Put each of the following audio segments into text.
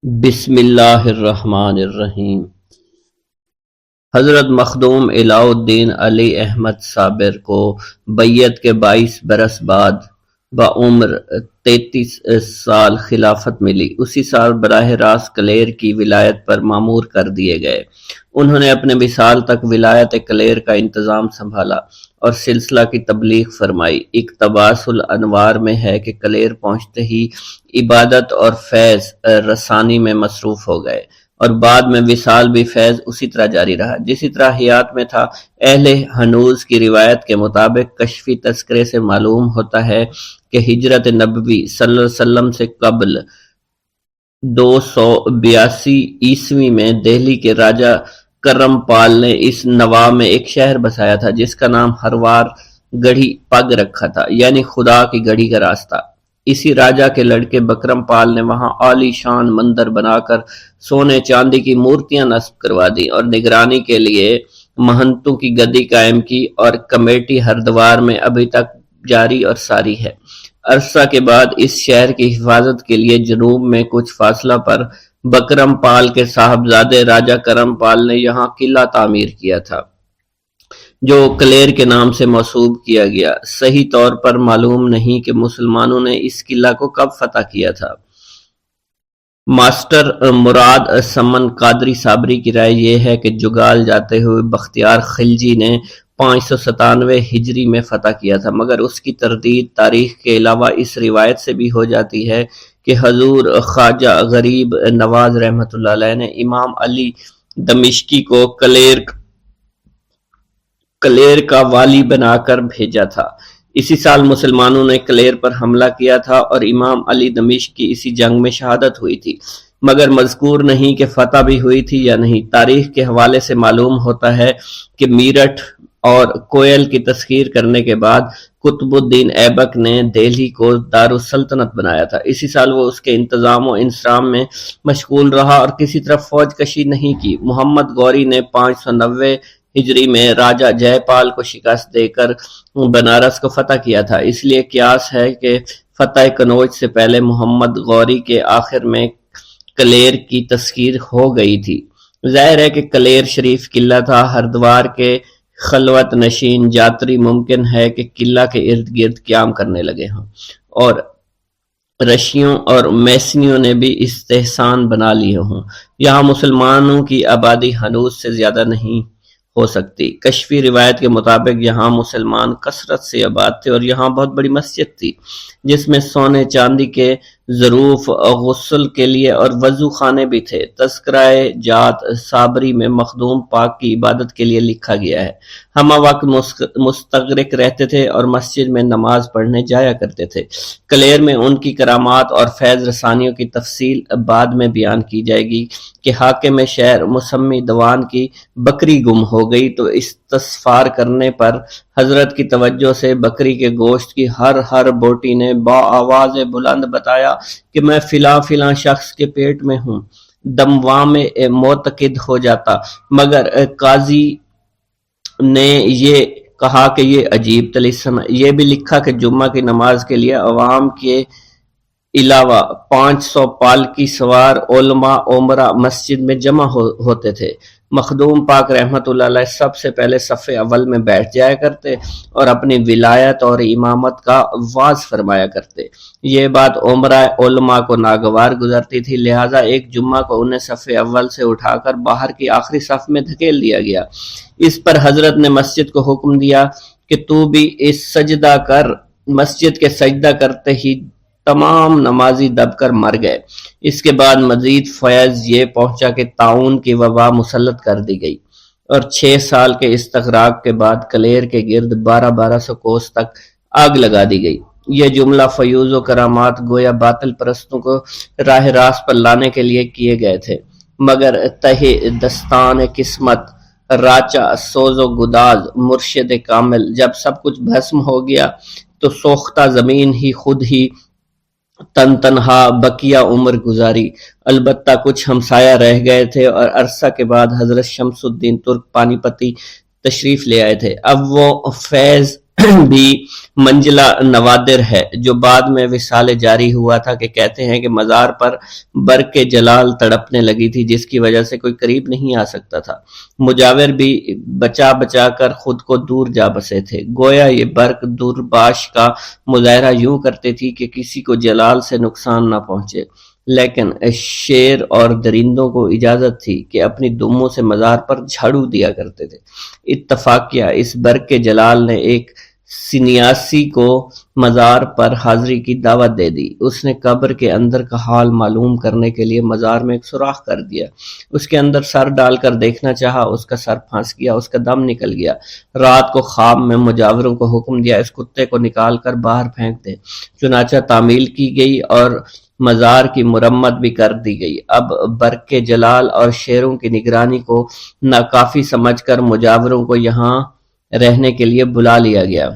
بسم اللہ الرحمن الرحیم۔ حضرت مخدوم علاء الدین علی احمد صابر کو بیعت کے 22 برس بعد بعمر 33 سال خلافت ملی۔ اسی سال براہ راست کلیر کی ولایت پر مامور کر دیے گئے۔ انہوں نے اپنے وصال تک ولایت کلیر کا انتظام سنبھالا اور سلسلہ کی تبلیغ فرمائی۔ اقتباس الانوار میں ہے کہ کلیر پہنچتے ہی عبادت اور فیض رسانی میں مصروف ہو گئے، اور بعد میں وصال بھی فیض اسی طرح جاری رہا جسی طرح حیات میں تھا۔ اہل ہنوز کی روایت کے مطابق کشفی تذکرے سے معلوم ہوتا ہے کہ ہجرت نبوی صلی اللہ علیہ وسلم سے قبل 282 عیسوی میں دہلی کے راجہ کرم پال نے اس نواح میں ایک شہر بسایا تھا جس کا نام ہروار گڑھی پگ رکھا تھا، یعنی خدا کی گڑھی کا راستہ۔ اسی راجہ کے لڑکے بکرم پال نے وہاں عالی شان مندر بنا کر سونے چاندی کی مورتیاں نصب کروا دی اور نگرانی کے لیے مہنتوں کی گدی قائم کی، اور کمیٹی ہردوار میں ابھی تک جاری اور ساری ہے۔ عرصہ کے بعد اس شہر کی حفاظت کے لیے جنوب میں کچھ فاصلہ پر بکرم پال کے صاحبزادے راجہ کرم پال نے یہاں قلعہ تعمیر کیا تھا جو کلیر کے نام سے منسوب کیا گیا۔ صحیح طور پر معلوم نہیں کہ مسلمانوں نے اس قلعہ کو کب فتح کیا تھا۔ ماسٹر مراد سمن قادری صابری کی رائے یہ ہے کہ جگال جاتے ہوئے بختیار خلجی نے 597 ہجری میں فتح کیا تھا، مگر اس کی تردید تاریخ کے علاوہ اس روایت سے بھی ہو جاتی ہے کہ حضور خواجہ غریب نواز رحمۃ اللہ علیہ نے امام علی دمشقی کو کلیر کا والی بنا کر بھیجا تھا۔ اسی سال مسلمانوں نے کلیر پر حملہ کیا تھا اور امام علی دمشقی اسی جنگ میں شہادت ہوئی تھی، مگر مذکور نہیں کہ فتح بھی ہوئی تھی یا نہیں۔ تاریخ کے حوالے سے معلوم ہوتا ہے کہ میرٹھ اور کوئل کی تسخیر کرنے کے بعد قطب الدین ایبک نے دہلی کو دارالسلطنت بنایا تھا۔ اسی سال وہ اس کے انتظام و انصرام میں مشغول رہا اور کسی طرف فوج کشی نہیں کی۔ محمد غوری نے 590 ہجری میں راجہ جے پال کو شکست دے کر بنارس کو فتح کیا تھا۔ اس لیے قیاس ہے کہ فتح کنوج سے پہلے محمد غوری کے آخر میں کلیر کی تسخیر ہو گئی تھی۔ ظاہر ہے کہ کلیر شریف قلعہ تھا۔ ہردوار کے خلوت نشین جاتری ممکن ہے کہ قلعہ کے ارد گرد قیام کرنے لگے ہوں، اور رشیوں اور میسنیوں نے بھی استحسان بنا لیے ہوں۔ یہاں مسلمانوں کی آبادی ہنوز سے زیادہ نہیں ہو سکتی۔ کشفی روایت کے مطابق یہاں مسلمان کثرت سے آباد تھے، اور یہاں بہت بڑی مسجد تھی جس میں سونے چاندی کے ظروف غسل کے لیے اور وضو خانے بھی تھے۔ تذکرہ جات صابری میں مخدوم پاک کی عبادت کے لیے لکھا گیا ہے، ہم وقت مستغرق رہتے تھے اور مسجد میں نماز پڑھنے جایا کرتے تھے۔ کلیر میں ان کی کرامات اور فیض رسانیوں کی تفصیل بعد میں بیان کی جائے گی کہ حاکم شہر مسمی دوان کی بکری گم ہو گئی تو استسفار کرنے پر حضرت کی توجہ سے بکری کے گوشت کی ہر بوٹی نے با آواز بلند بتایا کہ میں فلاں شخص کے پیٹ میں ہوں۔ دموام میں معتقد ہو جاتا، مگر قاضی نے یہ کہا کہ یہ عجیب طلسم ہے۔ یہ بھی لکھا کہ جمعہ کی نماز کے لیے عوام کے علاوہ 500 پالکی سوار علماء عمرہ مسجد میں جمع ہوتے تھے۔ مخدوم پاک رحمت اللہ علیہ سب سے پہلے صف اول میں بیٹھ جایا کرتے اور اپنی ولایت اور امامت کا واز فرمایا کرتے۔ یہ بات عمرہ علماء کو ناگوار گزرتی تھی، لہٰذا ایک جمعہ کو انہیں صف اول سے اٹھا کر باہر کی آخری صف میں دھکیل دیا گیا۔ اس پر حضرت نے مسجد کو حکم دیا کہ تو بھی اس سجدہ کر۔ مسجد کے سجدہ کرتے ہی تمام نمازی دب کر مر گئے۔ اس کے بعد مزید فیض یہ پہنچا کہ طاعون کی وبا مسلط کر دی گئی، اور 6 سال کے استغراق کے بعد کلیر کے گرد 1200 کوس تک آگ لگا دی گئی۔ یہ جملہ فیوز و کرامات گویا باطل پرستوں کو راہ راست پر لانے کے لیے کیے گئے تھے، مگر تہ دستان قسمت راچا سوز و گداز مرشد کامل جب سب کچھ بھسم ہو گیا تو سوختہ زمین ہی خود ہی تنہا بقیہ عمر گزاری۔ البتہ کچھ ہمسایہ رہ گئے تھے، اور عرصہ کے بعد حضرت شمس الدین ترک پانی پتی تشریف لے آئے تھے۔ اب وہ فیض بھی منزلہ نوادر ہے جو بعد میں وصال جاری ہوا تھا کہ کہتے ہیں کہ مزار پر برق جلال تڑپنے لگی تھی جس کی وجہ سے کوئی قریب نہیں آ سکتا تھا۔ مجاور بھی بچا بچا کر خود کو دور جا بسے تھے، گویا یہ برق دورباش کا مظاہرہ یوں کرتے تھی کہ کسی کو جلال سے نقصان نہ پہنچے، لیکن شیر اور درندوں کو اجازت تھی کہ اپنی دموں سے مزار پر جھاڑو دیا کرتے تھے۔ اتفاقیہ اس برق جلال نے ایک سنیاسی کو مزار پر حاضری کی دعوت دے دی۔ اس نے قبر کے اندر کا حال معلوم کرنے کے لیے مزار میں ایک سوراخ کر دیا، اس کے اندر سر ڈال کر دیکھنا چاہا، اس کا سر پھنس گیا، اس کا دم نکل گیا۔ رات کو خواب میں مجاوروں کو حکم دیا اس کتے کو نکال کر باہر پھینک دے۔ چنانچہ تعمیل کی گئی اور مزار کی مرمت بھی کر دی گئی۔ اب برق جلال اور شیروں کی نگرانی کو ناکافی سمجھ کر مجاوروں کو یہاں رہنے کے لیے بلا لیا گیا۔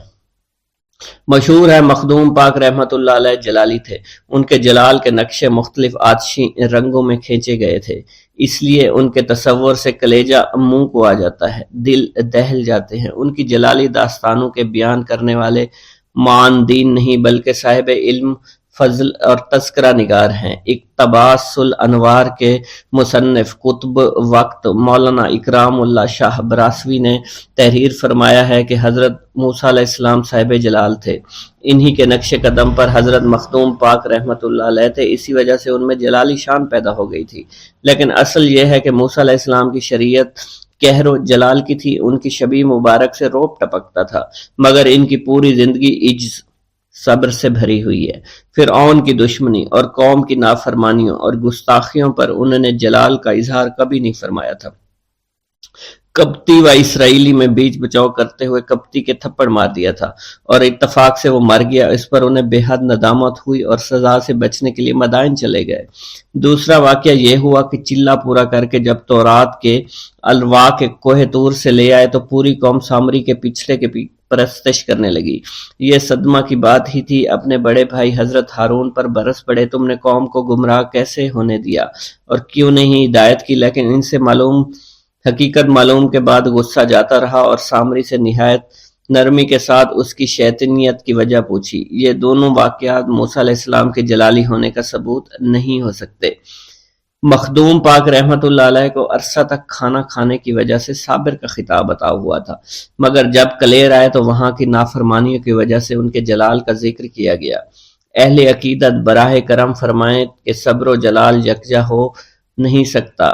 مشہور ہے مخدوم پاک رحمت اللہ علیہ جلالی تھے، ان کے جلال کے نقشے مختلف آتشی رنگوں میں کھینچے گئے تھے، اس لیے ان کے تصور سے کلیجہ منہ کو آ جاتا ہے، دل دہل جاتے ہیں۔ ان کی جلالی داستانوں کے بیان کرنے والے معاندین نہیں بلکہ صاحب علم، فضل اور تذکرہ نگار ہیں۔ اقتباس الانوار کے مصنف قطب وقت مولانا اکرام اللہ شاہ براسوی نے تحریر فرمایا ہے کہ حضرت موسیٰ علیہ السلام صاحب جلال تھے، انہی کے نقش قدم پر حضرت مخدوم پاک رحمت اللہ علیہ تھے، اسی وجہ سے ان میں جلالی شان پیدا ہو گئی تھی۔ لیکن اصل یہ ہے کہ موسیٰ علیہ السلام کی شریعت قہر و جلال کی تھی، ان کی شبیہ مبارک سے روب ٹپکتا تھا، مگر ان کی پوری زندگی عجز صبر سے بھری ہوئی ہے۔ فرعون کی دشمنی اور قوم کی نافرمانیوں اور گستاخیوں پر انہوں نے جلال کا اظہار کبھی نہیں فرمایا تھا۔ کپتی و اسرائیلی میں بیچ بچاؤ کرتے ہوئے کپتی کے تھپڑ مار دیا تھا اور اتفاق سے وہ مر گیا، اس پر انہیں بے حد ندامت ہوئی اور سزا سے بچنے کے لیے مدائن چلے گئے۔ دوسرا واقعہ یہ ہوا کہ چلہ پورا کر کے جب تورات کے الواح کے کوہ طور سے لے آئے تو پوری قوم سامری کے پچھڑے کے پرستش کرنے لگی۔ یہ صدمہ کی بات ہی تھی۔ اپنے بڑے بھائی حضرت ہارون پر برس پڑے، تم نے قوم کو گمراہ کیسے ہونے دیا اور کیوں نہیں ہدایت کی؟ لیکن ان سے حقیقت معلوم کے بعد غصہ جاتا رہا اور سامری سے نہایت نرمی کے ساتھ اس کی شیطنیت کی وجہ پوچھی۔ یہ دونوں واقعات موسیٰ علیہ السلام کے جلالی ہونے کا ثبوت نہیں ہو سکتے۔ مخدوم پاک رحمت اللہ علیہ کو عرصہ تک کھانا کھانے کی وجہ سے صابر کا خطاب عطا ہوا تھا، مگر جب کلیر آئے تو وہاں کی نافرمانیوں کی وجہ سے ان کے جلال کا ذکر کیا گیا۔ اہل عقیدت براہ کرم فرمائیں کہ صبر و جلال یکجا ہو نہیں سکتا،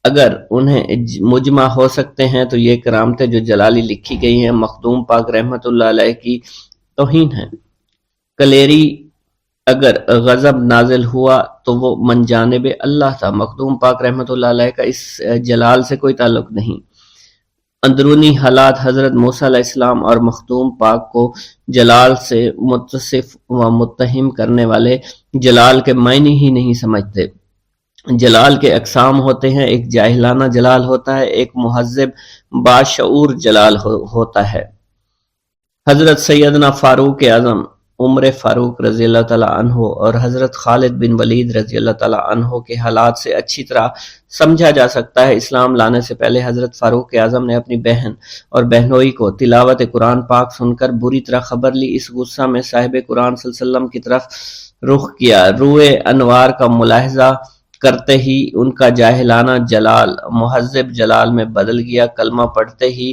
اگر انہیں مجمع ہو سکتے ہیں تو یہ کرامتیں جو جلالی لکھی گئی ہیں مخدوم پاک رحمت اللہ علیہ کی توہین ہیں۔ کلیری اگر غضب نازل ہوا تو وہ من جانب اللہ تھا، مخدوم پاک رحمت اللہ علیہ کا اس جلال سے کوئی تعلق نہیں۔ اندرونی حالات حضرت موسیٰ علیہ السلام اور مخدوم پاک کو جلال سے متصف و متہم کرنے والے جلال کے معنی ہی نہیں سمجھتے۔ جلال کے اقسام ہوتے ہیں، ایک جاہلانہ جلال ہوتا ہے، ایک مہذب باشعور جلال ہوتا ہے۔ حضرت سیدنا فاروق اعظم عمر فاروق رضی اللہ تعالیٰ عنہ اور حضرت خالد بن ولید رضی اللہ تعالیٰ عنہ کے حالات سے اچھی طرح سمجھا جا سکتا ہے۔ اسلام لانے سے پہلے حضرت فاروق اعظم نے اپنی بہن اور بہنوئی کو تلاوت قرآن پاک سن کر بری طرح خبر لی، اس غصہ میں صاحب قرآن صلی اللہ علیہ وسلم کی طرف رخ کیا، روئے انوار کا ملاحظہ کرتے ہی ان کا جاہلانہ جلال مہذب جلال میں بدل گیا، کلمہ پڑھتے ہی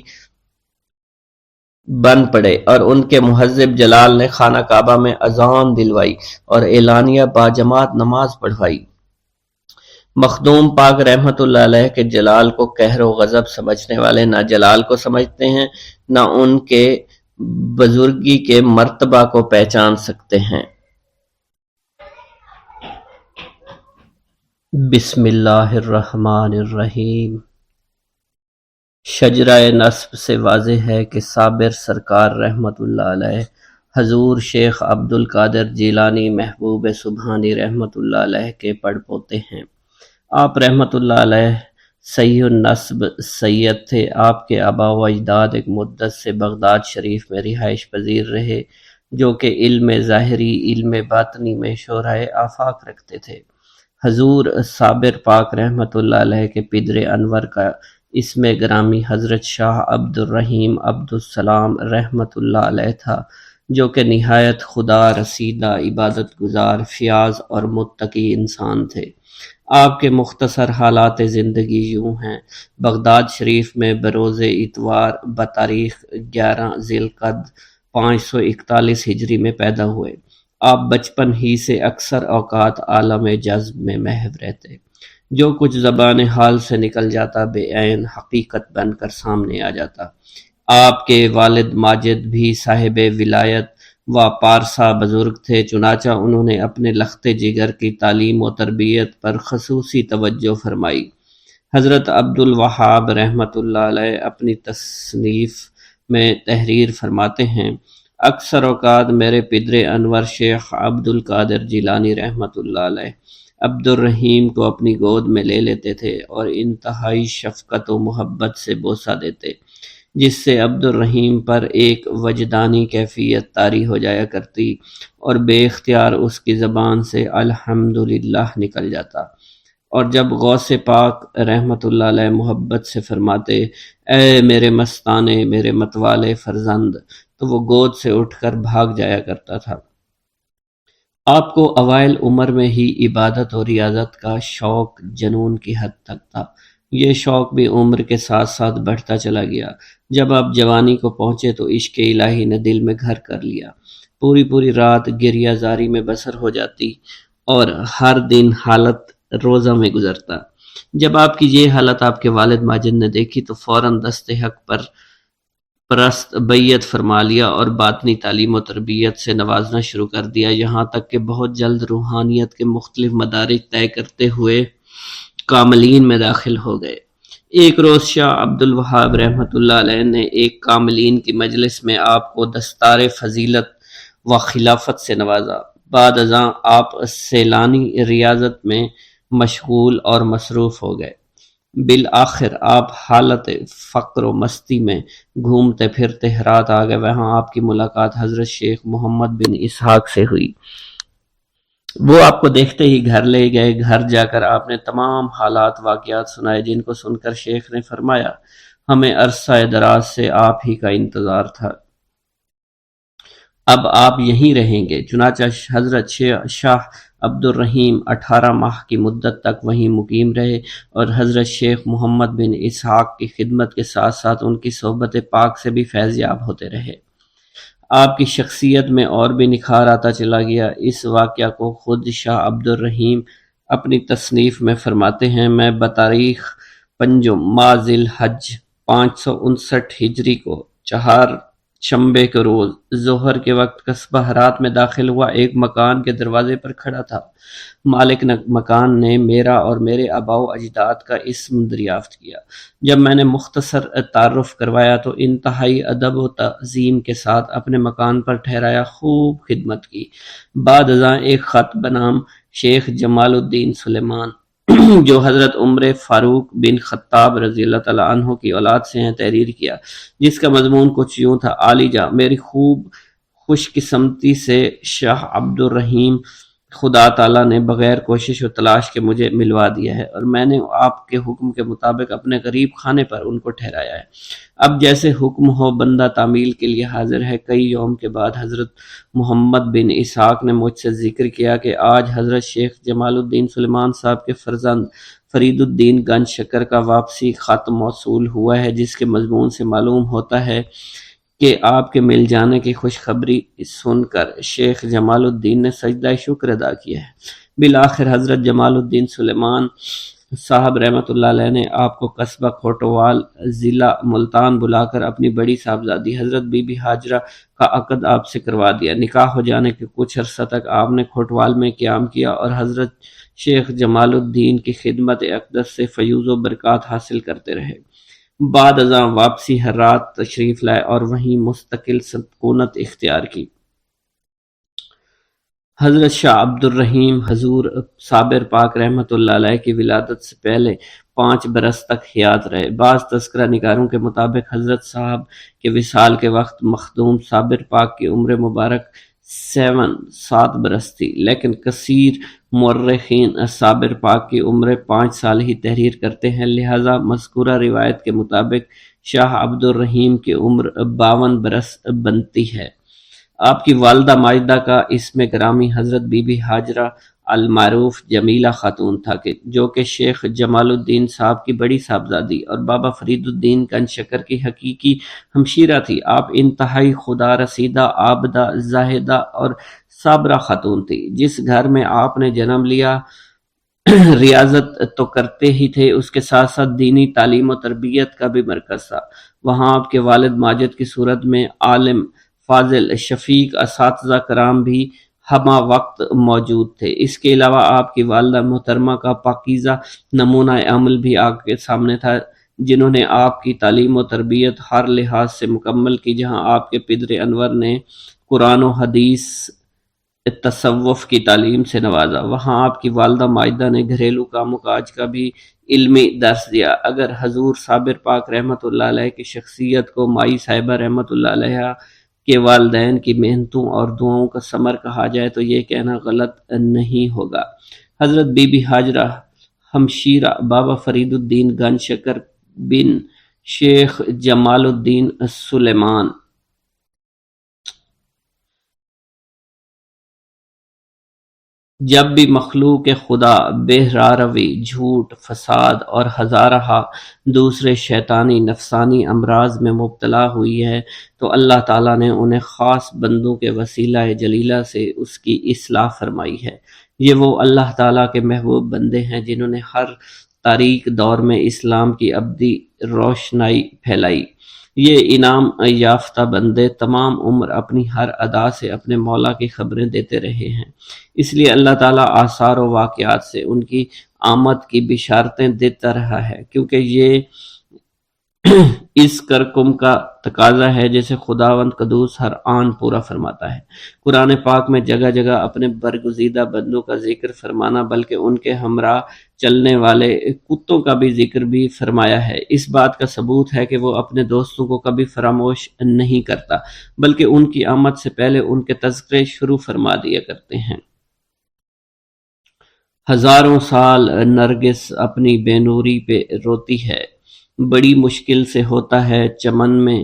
بن پڑے اور ان کے مہذب جلال نے خانہ کعبہ میں اذان دلوائی اور اعلانیہ باجماعت نماز پڑھوائی۔ مخدوم پاک رحمت اللہ علیہ کے جلال کو قہر و غضب سمجھنے والے نہ جلال کو سمجھتے ہیں نہ ان کے بزرگی کے مرتبہ کو پہچان سکتے ہیں۔ بسم اللہ الرحمن الرحیم۔ شجرہ نسب سے واضح ہے کہ صابر سرکار رحمت اللہ علیہ حضور شیخ عبد القادر جیلانی محبوب سبحانی رحمت اللہ علیہ کے پڑ پوتے ہیں۔ آپ رحمت اللہ علیہ صحیح النسب سید تھے۔ آپ کے آبا و اجداد ایک مدت سے بغداد شریف میں رہائش پذیر رہے، جو کہ علم ظاہری علم باطنی میں شعرۂ آفاق رکھتے تھے۔ حضور صابر پاک رحمت اللہ علیہ کے پدر انور کا اس میں گرامی حضرت شاہ عبد الرحیم عبد السلام رحمۃ اللہ علیہ تھا، جو کہ نہایت خدا رسیدہ، عبادت گزار، فیاض اور متقی انسان تھے۔ آپ کے مختصر حالات زندگی یوں ہیں۔ بغداد شریف میں بروز اتوار بتاریخ 11 ذی القعدہ 541 ہجری میں پیدا ہوئے۔ آپ بچپن ہی سے اکثر اوقات عالم جذب میں محو رہتے۔ جو کچھ زبان حال سے نکل جاتا بے عین حقیقت بن کر سامنے آ جاتا۔ آپ کے والد ماجد بھی صاحب ولایت و پارسا بزرگ تھے، چنانچہ انہوں نے اپنے لخت جگر کی تعلیم و تربیت پر خصوصی توجہ فرمائی۔ حضرت عبد الوہاب رحمۃ اللہ علیہ اپنی تصنیف میں تحریر فرماتے ہیں، اکثر اوقات میرے پدر انور شیخ عبد القادر جیلانی رحمۃ اللہ علیہ عبد الرحیم کو اپنی گود میں لے لیتے تھے اور انتہائی شفقت و محبت سے بوسہ دیتے، جس سے عبد الرحیم پر ایک وجدانی کیفیت طاری ہو جایا کرتی اور بے اختیار اس کی زبان سے الحمدللہ نکل جاتا، اور جب غوث پاک رحمۃ اللہ علیہ محبت سے فرماتے، اے میرے مستانے، میرے متوالے فرزند، تو وہ گود سے اٹھ کر بھاگ جایا کرتا تھا۔ آپ کو اوائل عمر میں ہی عبادت اور ریاضت کا شوق جنون کی حد تک تھا۔ یہ شوق بھی عمر کے ساتھ ساتھ بڑھتا چلا گیا۔ جب آپ جوانی کو پہنچے تو عشق الہی نے دل میں گھر کر لیا۔ پوری پوری رات گریہ زاری میں بسر ہو جاتی اور ہر دن حالت روزہ میں گزرتا۔ جب آپ کی یہ حالت آپ کے والد ماجد نے دیکھی تو فوراً دست حق پر پرست بیعت فرما لیا اور باطنی تعلیم و تربیت سے نوازنا شروع کر دیا، یہاں تک کہ بہت جلد روحانیت کے مختلف مدارج طے کرتے ہوئے کاملین میں داخل ہو گئے۔ ایک روز شاہ عبد الوہاب رحمۃ اللہ علیہ نے ایک کاملین کی مجلس میں آپ کو دستار فضیلت و خلافت سے نوازا۔ بعد ازاں آپ سیلانی ریاضت میں مشغول اور مصروف ہو گئے۔ بالآخر آپ حالت فقر و مستی میں گھومتے پھرتے ہرات آ گئے۔ وہاں آپ کی ملاقات حضرت شیخ محمد بن اسحاق سے ہوئی۔ وہ آپ کو دیکھتے ہی گھر لے گئے۔ گھر جا کر آپ نے تمام حالات واقعات سنائے، جن کو سن کر شیخ نے فرمایا، ہمیں عرصہ دراز سے آپ ہی کا انتظار تھا، اب آپ یہیں رہیں گے۔ چنانچہ حضرت شاہ عبد الرحیم 18 ماہ کی مدت تک وہیں مقیم رہے اور حضرت شیخ محمد بن اسحاق کی خدمت کے ساتھ ساتھ ان کی صحبت پاک سے بھی فیض یاب ہوتے رہے۔ آپ کی شخصیت میں اور بھی نکھار آتا چلا گیا۔ اس واقعہ کو خود شاہ عبد الرحیم اپنی تصنیف میں فرماتے ہیں، میں بتاریخ 5 ماہ ذی الحج 559 ہجری کو چہار شنبے کے روز ظہر کے وقت قصبہ ہرات میں داخل ہوا۔ ایک مکان کے دروازے پر کھڑا تھا۔ مالک مکان نے میرا اور میرے آباء و اجداد کا اسم دریافت کیا۔ جب میں نے مختصر تعارف کروایا تو انتہائی ادب و تعظیم کے ساتھ اپنے مکان پر ٹھہرایا، خوب خدمت کی۔ بعد ازاں ایک خط بنام شیخ جمال الدین سلیمان جو حضرت عمر فاروق بن خطاب رضی اللہ تعالیٰ عنہ کی اولاد سے ہیں تحریر کیا، جس کا مضمون کچھ یوں تھا، عالی جاں، میری خوب خوش قسمتی سے شاہ عبد الرحیم خدا تعالیٰ نے بغیر کوشش و تلاش کے مجھے ملوا دیا ہے، اور میں نے آپ کے حکم کے مطابق اپنے غریب خانے پر ان کو ٹھہرایا ہے۔ اب جیسے حکم ہو بندہ تعمیل کے لیے حاضر ہے۔ کئی یوم کے بعد حضرت محمد بن اسحاق نے مجھ سے ذکر کیا کہ آج حضرت شیخ جمال الدین سلیمان صاحب کے فرزند فرید الدین گنج شکر کا واپسی خط موصول ہوا ہے، جس کے مضمون سے معلوم ہوتا ہے کہ آپ کے مل جانے کی خوشخبری سن کر شیخ جمال الدین نے سجدہ شکر ادا کیا ہے۔ بالآخر حضرت جمال الدین سلیمان صاحب رحمۃ اللہ علیہ نے آپ کو قصبہ کھوٹوال ضلع ملتان بلا کر اپنی بڑی صاحبزادی حضرت بی بی ہاجرہ کا عقد آپ سے کروا دیا۔ نکاح ہو جانے کے کچھ عرصہ تک آپ نے کھوٹوال میں قیام کیا اور حضرت شیخ جمال الدین کی خدمت اقدس سے فیوز و برکات حاصل کرتے رہے۔ بعد ازاں واپسی ہرات تشریف لائے اور وہیں مستقل سکونت اختیار کی۔ حضرت شاہ عبد الرحیم حضور صابر پاک رحمۃ اللہ علیہ کی ولادت سے پہلے 5 برس تک حیات رہے۔ بعض تذکرہ نگاروں کے مطابق حضرت صاحب کے وصال کے وقت مخدوم صابر پاک کی عمر مبارک 7 برس تھی، لیکن کثیر مورخین صابر پاک کی عمر 5 سال ہی تحریر کرتے ہیں، لہذا مذکورہ روایت کے مطابق شاہ عبد الرحیم کی عمر 52 برس بنتی ہے۔ آپ کی والدہ ماجدہ کا اسم گرامی حضرت بی بی ہاجرہ المعروف جمیلہ خاتون تھا، جو کہ شیخ جمال الدین صاحب کی بڑی صاحبزادی اور بابا فرید الدین گنج شکر کی حقیقی ہمشیرہ تھی۔ آپ انتہائی خدا رسیدہ، عابدہ، زاہدہ اور صابرہ خاتون تھی۔ جس گھر میں آپ نے جنم لیا ریاضت تو کرتے ہی تھے، اس کے ساتھ ساتھ دینی تعلیم و تربیت کا بھی مرکز تھا۔ وہاں آپ کے والد ماجد کی صورت میں عالم، فاضل، شفیق اساتذہ کرام بھی ہمہ وقت موجود تھے۔ اس کے علاوہ آپ کی والدہ محترمہ کا پاکیزہ نمونہ عمل بھی آپ کے سامنے تھا، جنہوں نے آپ کی تعلیم و تربیت ہر لحاظ سے مکمل کی۔ جہاں آپ کے پدر انور نے قرآن و حدیث، تصوف کی تعلیم سے نوازا، وہاں آپ کی والدہ ماجدہ نے گھریلو کام و کاج کا بھی علمی درس دیا۔ اگر حضور صابر پاک رحمۃ اللہ علیہ کی شخصیت کو مائی صاحبہ رحمۃ اللہ علیہ کے والدین کی محنتوں اور دعاؤں کا ثمر کہا جائے تو یہ کہنا غلط نہیں ہوگا۔ حضرت بی بی ہاجرہ ہمشیرہ بابا فرید الدین گنج شکر بن شیخ جمال الدین سلیمان جب بھی مخلوق خدا بے راروی، جھوٹ، فساد اور ہزارہا دوسرے شیطانی نفسانی امراض میں مبتلا ہوئی ہے تو اللہ تعالیٰ نے انہیں خاص بندوں کے وسیلہ جلیلہ سے اس کی اصلاح فرمائی ہے۔ یہ وہ اللہ تعالیٰ کے محبوب بندے ہیں جنہوں نے ہر تاریک دور میں اسلام کی ابدی روشنائی پھیلائی۔ یہ انعام یافتہ بندے تمام عمر اپنی ہر ادا سے اپنے مولا کی خبریں دیتے رہے ہیں، اس لیے اللہ تعالیٰ آثار و واقعات سے ان کی آمد کی بشارتیں دیتا رہا ہے، کیونکہ یہ اس کرکم کا تقاضا ہے جسے خداوند قدوس ہر آن پورا فرماتا ہے۔ قرآن پاک میں جگہ جگہ اپنے برگزیدہ بندوں کا ذکر فرمانا بلکہ ان کے ہمراہ چلنے والے کتوں کا بھی ذکر بھی فرمایا ہے۔ اس بات کا ثبوت ہے کہ وہ اپنے دوستوں کو کبھی فراموش نہیں کرتا، بلکہ ان کی آمد سے پہلے ان کے تذکرے شروع فرما دیا کرتے ہیں۔ ہزاروں سال نرگس اپنی بے نوری پہ روتی ہے، بڑی مشکل سے ہوتا ہے چمن میں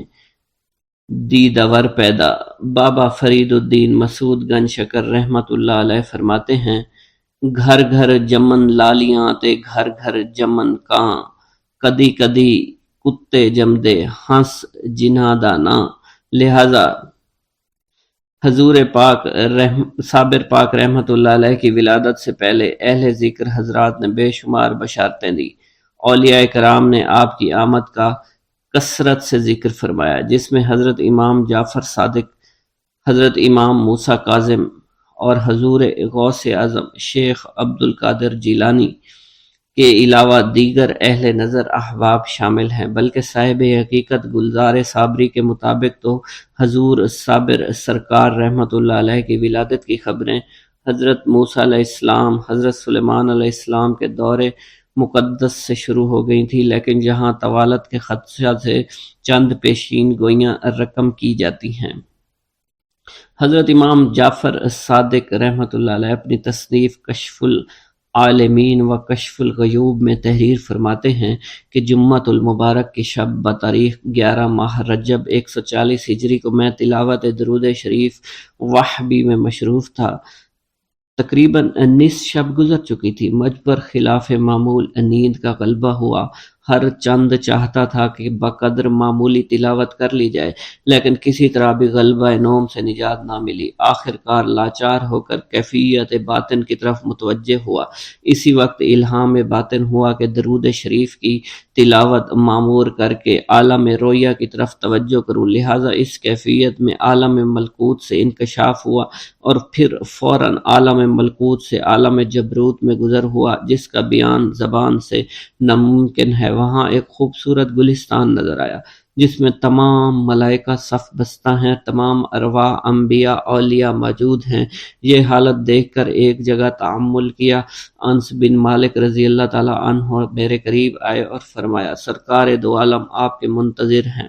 دیدور پیدا۔ بابا فرید الدین مسعود گنج شکر رحمۃ اللہ علیہ فرماتے ہیں، گھر گھر جمن لالیاں تے گھر گھر جمن کاں، کدی کدی کتے جمدے ہنس جنہاں دا ناں۔ لہذا حضور پاک صابر پاک رحمۃ اللہ علیہ کی ولادت سے پہلے اہل ذکر حضرات نے بے شمار بشارتیں دی۔ اولیاء کرام نے آپ کی آمد کا کثرت سے ذکر فرمایا، جس میں حضرت امام جعفر صادق، حضرت امام موسیٰ کاظم اور حضور غوث اعظم شیخ عبد القادر جیلانی کے علاوہ دیگر اہل نظر احباب شامل ہیں، بلکہ صاحب حقیقت گلزار صابری کے مطابق تو حضور صابر سرکار رحمۃ اللہ علیہ کی ولادت کی خبریں حضرت موسیٰ علیہ السلام، حضرت سلیمان علیہ السلام کے دور مقدس سے شروع ہو گئی تھی، لیکن جہاں طوالت کے خدشہ سے چند پیشین گوئیاں رقم کی جاتی ہیں۔ حضرت امام جعفر صادق رحمۃ اللہ علیہ اپنی تصنیف کشف العالمین و کشف الغیوب میں تحریر فرماتے ہیں کہ جمعۃ المبارک کی شب بتاریخ 11 ماہ رجب 140 ہجری کو میں تلاوت درود شریف وحبی میں مشروف تھا۔ تقریباً نصف شب گزر چکی تھی، مجھ پر خلاف معمول نیند کا غلبہ ہوا۔ ہر چند چاہتا تھا کہ بقدر معمولی تلاوت کر لی جائے، لیکن کسی طرح بھی غلبہ نوم سے نجات نہ ملی۔ آخر کار لاچار ہو کر کیفیت باطن کی طرف متوجہ ہوا۔ اسی وقت الہام باطن ہوا کہ درود شریف کی تلاوت معمور کر کے عالم رویہ کی طرف توجہ کروں، لہٰذا اس کیفیت میں عالم ملکوت سے انکشاف ہوا اور پھر فوراً عالم ملکوت سے عالم جبروت میں گزر ہوا، جس کا بیان زبان سے ناممکن ہے۔ وہاں ایک خوبصورت گلستان نظر آیا جس میں تمام ملائکہ صف بستہ ہیں، تمام ارواح، انبیاء، اولیاء موجود ہیں۔ یہ حالت دیکھ کر ایک جگہ تأمل کیا۔ انس بن مالک رضی اللہ تعالیٰ عنہ میرے قریب آئے اور فرمایا، سرکار دو عالم آپ کے منتظر ہیں۔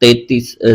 33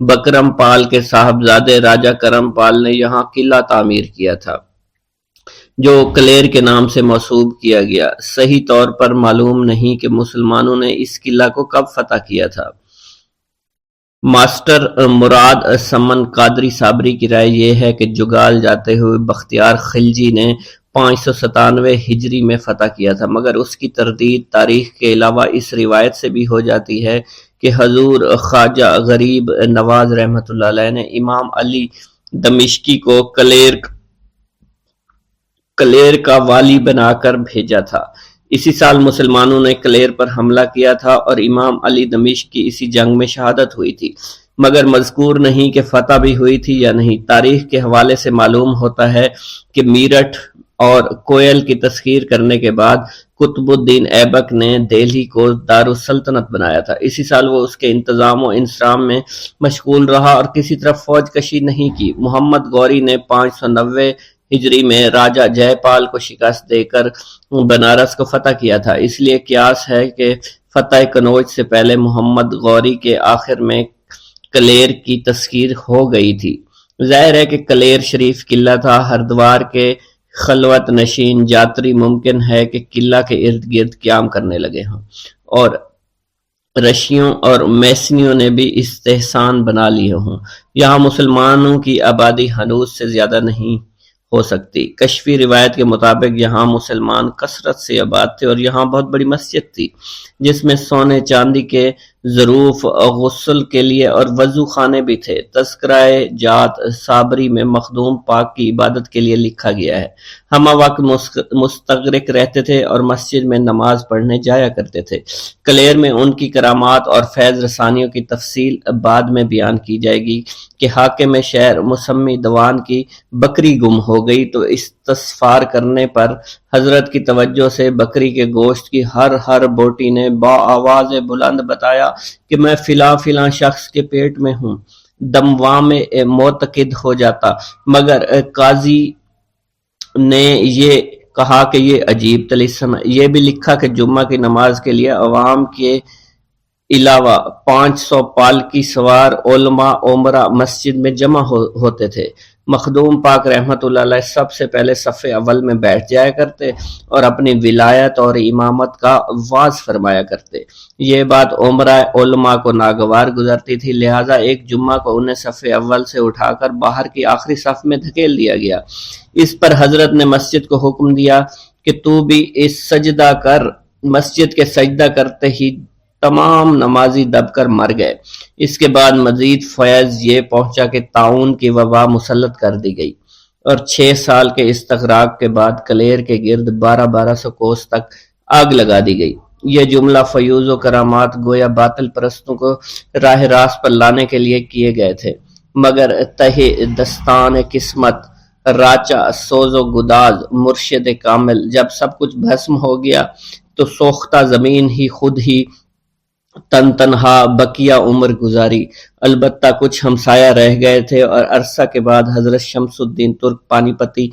بکرم پال کے صاحبزادے راجہ کرم پال نے یہاں قلعہ تعمیر کیا تھا جو کلیر کے نام سے منسوب کیا گیا۔ صحیح طور پر معلوم نہیں کہ مسلمانوں نے اس قلعہ کو کب فتح کیا تھا۔ ماسٹر مراد سمن قادری صابری کی رائے یہ ہے کہ جگال جاتے ہوئے بختیار خلجی نے 597 ہجری میں فتح کیا تھا، مگر اس کی تردید تاریخ کے علاوہ اس روایت سے بھی ہو جاتی ہے کہ حضور خواجہ غریب نواز رحمۃ اللہ علیہ نے امام علی دمشقی کو کلیر کا والی بنا کر بھیجا تھا۔ اسی سال مسلمانوں نے کلیر پر حملہ کیا تھا اور امام علی دمشق کی اسی جنگ میں شہادت ہوئی تھی، مگر مذکور نہیں کہ فتح بھی ہوئی تھی یا نہیں۔ تاریخ کے حوالے سے معلوم ہوتا ہے کہ میرٹھ اور کوئل کی تسخیر کرنے کے بعد قطب الدین ایبک نے دہلی کو دارالسلطنت بنایا تھا۔ اسی سال وہ اس کے انتظام و انصرام میں مشغول رہا اور کسی طرف فوج کشی نہیں کی۔ محمد غوری نے 590 ہجری میں راجہ جے پال کو شکست دے کر بنارس کو فتح کیا تھا۔ اس لیے قیاس ہے کہ فتح کنوج سے پہلے محمد غوری کے آخر میں کلیر کی تسخیر ہو گئی تھی۔ ظاہر ہے کہ کلیر شریف قلعہ تھا۔ ہردوار کے خلوت نشین جاتری ممکن ہے کہ قلعہ کے ارد گرد قیام کرنے لگے ہوں اور رشیوں اور میسنیوں نے بھی استحسان بنا لیے ہوں۔ یہاں مسلمانوں کی آبادی ہنوز سے زیادہ نہیں ہو سکتی۔ کشفی روایت کے مطابق یہاں مسلمان کثرت سے آباد تھے اور یہاں بہت بڑی مسجد تھی جس میں سونے چاندی کے ظروف غسل کے لیے اور وضو خانے بھی تھے۔ تذکرہ جات صابری میں مخدوم پاک کی عبادت کے لیے لکھا گیا ہے، ہم وقت مستغرق رہتے تھے اور مسجد میں نماز پڑھنے جایا کرتے تھے۔ کلیر میں ان کی کرامات اور فیض رسانیوں کی تفصیل بعد میں بیان کی جائے گی کہ حاکم شہر مسمی دوان کی بکری گم ہو گئی تو استسفار کرنے پر حضرت کی توجہ سے بکری کے گوشت کی ہر بوٹی نے با آواز بلند بتایا کہ میں فلاں شخص کے پیٹ میں ہوں۔ دموام میں معتقد ہو جاتا، مگر قاضی نے یہ کہا کہ یہ عجیب طلسم ہے۔ یہ بھی لکھا کہ جمعہ کی نماز کے لیے عوام کے علاوہ 500 پالکی سوار علماء عمرہ مسجد میں جمع ہوتے تھے۔ مخدوم پاک رحمت اللہ علیہ سب سے پہلے صف اول میں بیٹھ جایا کرتے اور اپنی ولایت اور امامت کا واز فرمایا کرتے۔ یہ بات عمرہ علماء کو ناگوار گزرتی تھی، لہٰذا ایک جمعہ کو انہیں صف اول سے اٹھا کر باہر کی آخری صف میں دھکیل دیا گیا۔ اس پر حضرت نے مسجد کو حکم دیا کہ تو بھی اس سجدہ کر۔ مسجد کے سجدہ کرتے ہی تمام نمازی دب کر مر گئے۔ اس کے بعد مزید فیض یہ پہنچا کہ طاعون کی وبا مسلط کر دی گئی اور 6 سال کے استغراق کے بعد کلیر کے گرد 1200 کوس تک آگ لگا دی گئی۔ یہ جملہ فیوز و کرامات گویا باطل پرستوں کو راہ راست پر لانے کے لیے کیے گئے تھے، مگر تہ دستان قسمت راچا سوز و گداز مرشد کامل جب سب کچھ بھسم ہو گیا تو سوختہ زمین ہی خود ہی تنہا بقیہ عمر گزاری۔ البتہ کچھ ہمسایہ رہ گئے تھے اور عرصہ کے بعد حضرت شمس الدین ترک پانی پتی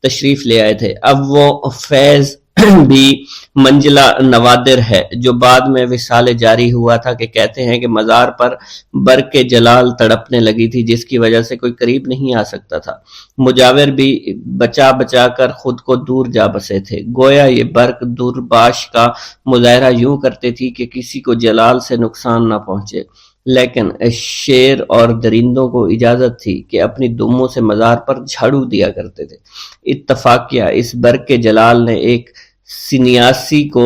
تشریف لے آئے تھے۔ اب وہ فیض بھی منزلہ نوادر ہے جو بعد میں وصال جاری ہوا تھا کہ کہتے ہیں کہ مزار پر برق جلال تڑپنے لگی تھی جس کی وجہ سے کوئی قریب نہیں آ سکتا تھا۔ مجاور بھی بچا کر خود کو دور جا بسے تھے، گویا یہ برق دورباش کا مظاہرہ یوں کرتے تھی کہ کسی کو جلال سے نقصان نہ پہنچے، لیکن شیر اور درندوں کو اجازت تھی کہ اپنی دموں سے مزار پر جھاڑو دیا کرتے تھے۔ اتفاقیہ اس برق جلال نے ایک سنیاسی کو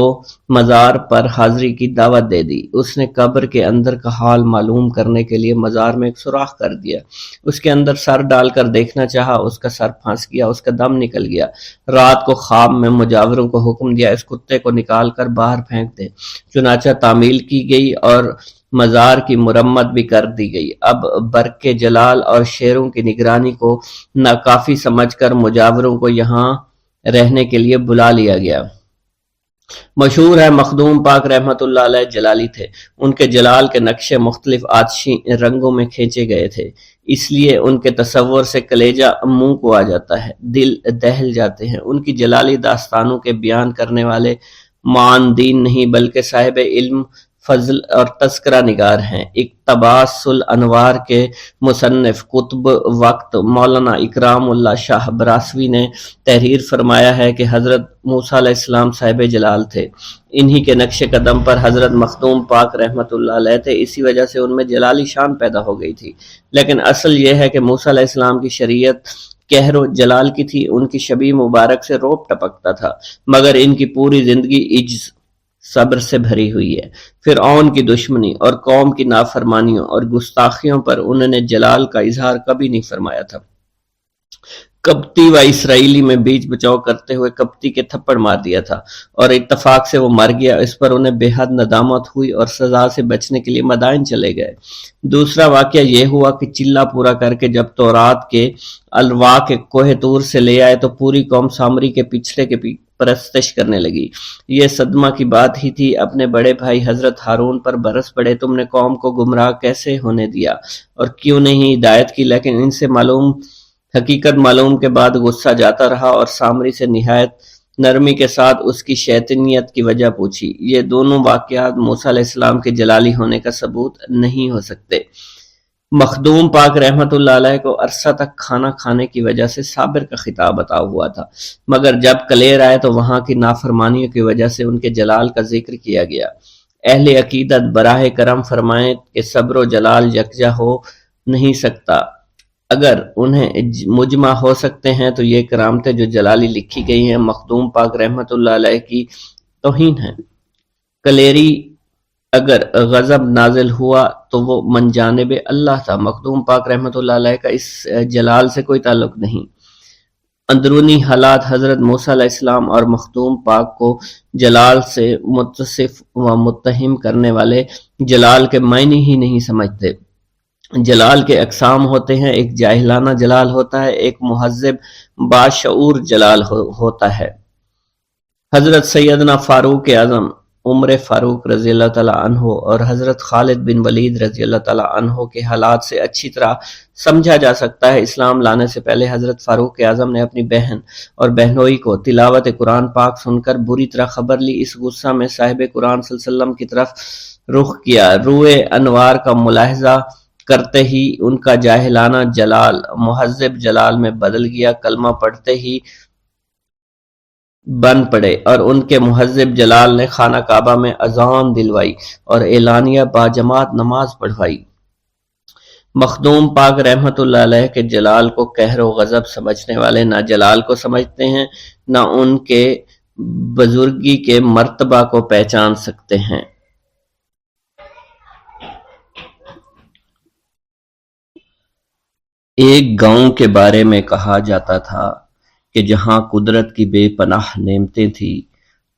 مزار پر حاضری کی دعوت دے دی۔ اس نے قبر کے اندر کا حال معلوم کرنے کے لیے مزار میں ایک سوراخ کر دیا، اس کے اندر سر ڈال کر دیکھنا چاہا، اس کا سر پھنس گیا، اس کا دم نکل گیا۔ رات کو خواب میں مجاوروں کو حکم دیا اس کتے کو نکال کر باہر پھینک دے۔ چنانچہ تعمیل کی گئی اور مزار کی مرمت بھی کر دی گئی۔ اب برق جلال اور شیروں کی نگرانی کو ناکافی سمجھ کر مجاوروں کو یہاں رہنے کے لیے بلا لیا گیا۔ مشہور ہے مخدوم پاک رحمت اللہ علیہ جلالی تھے، ان کے جلال کے نقشے مختلف آتشی رنگوں میں کھینچے گئے تھے، اس لیے ان کے تصور سے کلیجہ منہ کو آ جاتا ہے، دل دہل جاتے ہیں۔ ان کی جلالی داستانوں کے بیان کرنے والے معاندین نہیں بلکہ صاحب علم فضل اور تذکرہ نگار ہیں۔ اقتباس الانوار کے مصنف قطب وقت مولانا اکرام اللہ شاہ براسوی نے تحریر فرمایا ہے کہ حضرت موسیٰ علیہ السلام صاحب جلال تھے، انہی کے نقش قدم پر حضرت مخدوم پاک رحمۃ اللہ علیہ تھے، اسی وجہ سے ان میں جلالی شان پیدا ہو گئی تھی۔ لیکن اصل یہ ہے کہ موسیٰ علیہ السلام کی شریعت قہر و جلال کی تھی، ان کی شبیہ مبارک سے روب ٹپکتا تھا، مگر ان کی پوری زندگی عجز صبر سے بھری ہوئی ہے۔ فرعون کی دشمنی اور قوم کی نافرمانیوں اور گستاخیوں پر انہوں نے جلال کا اظہار کبھی نہیں فرمایا تھا۔ کپتی و اسرائیلی میں بیچ بچاؤ کرتے ہوئے کپتی کے تھپڑ مار دیا تھا اور اتفاق سے وہ مر گیا، اس پر انہیں بے حد ندامت ہوئی اور سزا سے بچنے کے لیے مدائن چلے گئے۔ دوسرا واقعہ یہ ہوا کہ چلہ پورا کر کے جب تورات کے الواح کے کوہ طور سے لے آئے تو پوری قوم سامری کے پچھڑے کے پرستش کرنے لگی۔ یہ صدمہ کی بات ہی تھی۔ اپنے بڑے بھائی حضرت ہارون پر برس پڑے، تم نے قوم کو گمراہ کیسے ہونے دیا اور کیوں نہیں ہدایت کی؟ لیکن ان سے حقیقت معلوم کے بعد غصہ جاتا رہا اور سامری سے نہایت نرمی کے ساتھ اس کی شیطنیت کی وجہ پوچھی۔ یہ دونوں واقعات موسیٰ علیہ السلام کے جلالی ہونے کا ثبوت نہیں ہو سکتے۔ مخدوم پاک رحمت اللہ علیہ کو عرصہ تک کھانا کھانے کی وجہ سے صابر کا خطاب عطا ہوا تھا، مگر جب کلیر آئے تو وہاں کی نافرمانیوں کی وجہ سے ان کے جلال کا ذکر کیا گیا۔ اہل عقیدت براہ کرم فرمائیں کہ صبر و جلال یکجا ہو نہیں سکتا۔ اگر انہیں مجمع ہو سکتے ہیں تو یہ کرامتیں جو جلالی لکھی گئی ہیں مخدوم پاک رحمت اللہ علیہ کی توہین ہیں۔ کلیری اگر غضب نازل ہوا تو وہ من جانب اللہ تھا، مخدوم پاک رحمت اللہ علیہ کا اس جلال سے کوئی تعلق نہیں۔ اندرونی حالات حضرت موسیٰ علیہ السلام اور مخدوم پاک کو جلال سے متصف و متہم کرنے والے جلال کے معنی ہی نہیں سمجھتے۔ جلال کے اقسام ہوتے ہیں، ایک جاہلانہ جلال ہوتا ہے، ایک مہذب باشعور جلال ہوتا ہے۔ حضرت سیدنا فاروق اعظم عمر فاروق رضی اللہ تعالیٰ عنہ اور حضرت خالد بن ولید رضی اللہ تعالیٰ عنہ کے حالات سے اچھی طرح سمجھا جا سکتا ہے۔ اسلام لانے سے پہلے حضرت فاروق اعظم نے اپنی بہن اور بہنوئی کو تلاوت قرآن پاک سن کر بری طرح خبر لی۔ اس غصہ میں صاحب قرآن صلی اللہ علیہ وسلم کی طرف رخ کیا، روئے انوار کا ملاحظہ کرتے ہی ان کا جاہلانہ جلال مہذب جلال میں بدل گیا، کلمہ پڑھتے ہی بن پڑے اور ان کے مہذب جلال نے خانہ کعبہ میں اذان دلوائی اور اعلانیہ باجماعت نماز پڑھوائی۔ مخدوم پاک رحمت اللہ علیہ کے جلال کو قہر و غضب سمجھنے والے نہ جلال کو سمجھتے ہیں، نہ ان کے بزرگی کے مرتبہ کو پہچان سکتے ہیں۔ ایک گاؤں کے بارے میں کہا جاتا تھا کہ جہاں قدرت کی بے پناہ نعمتیں تھیں،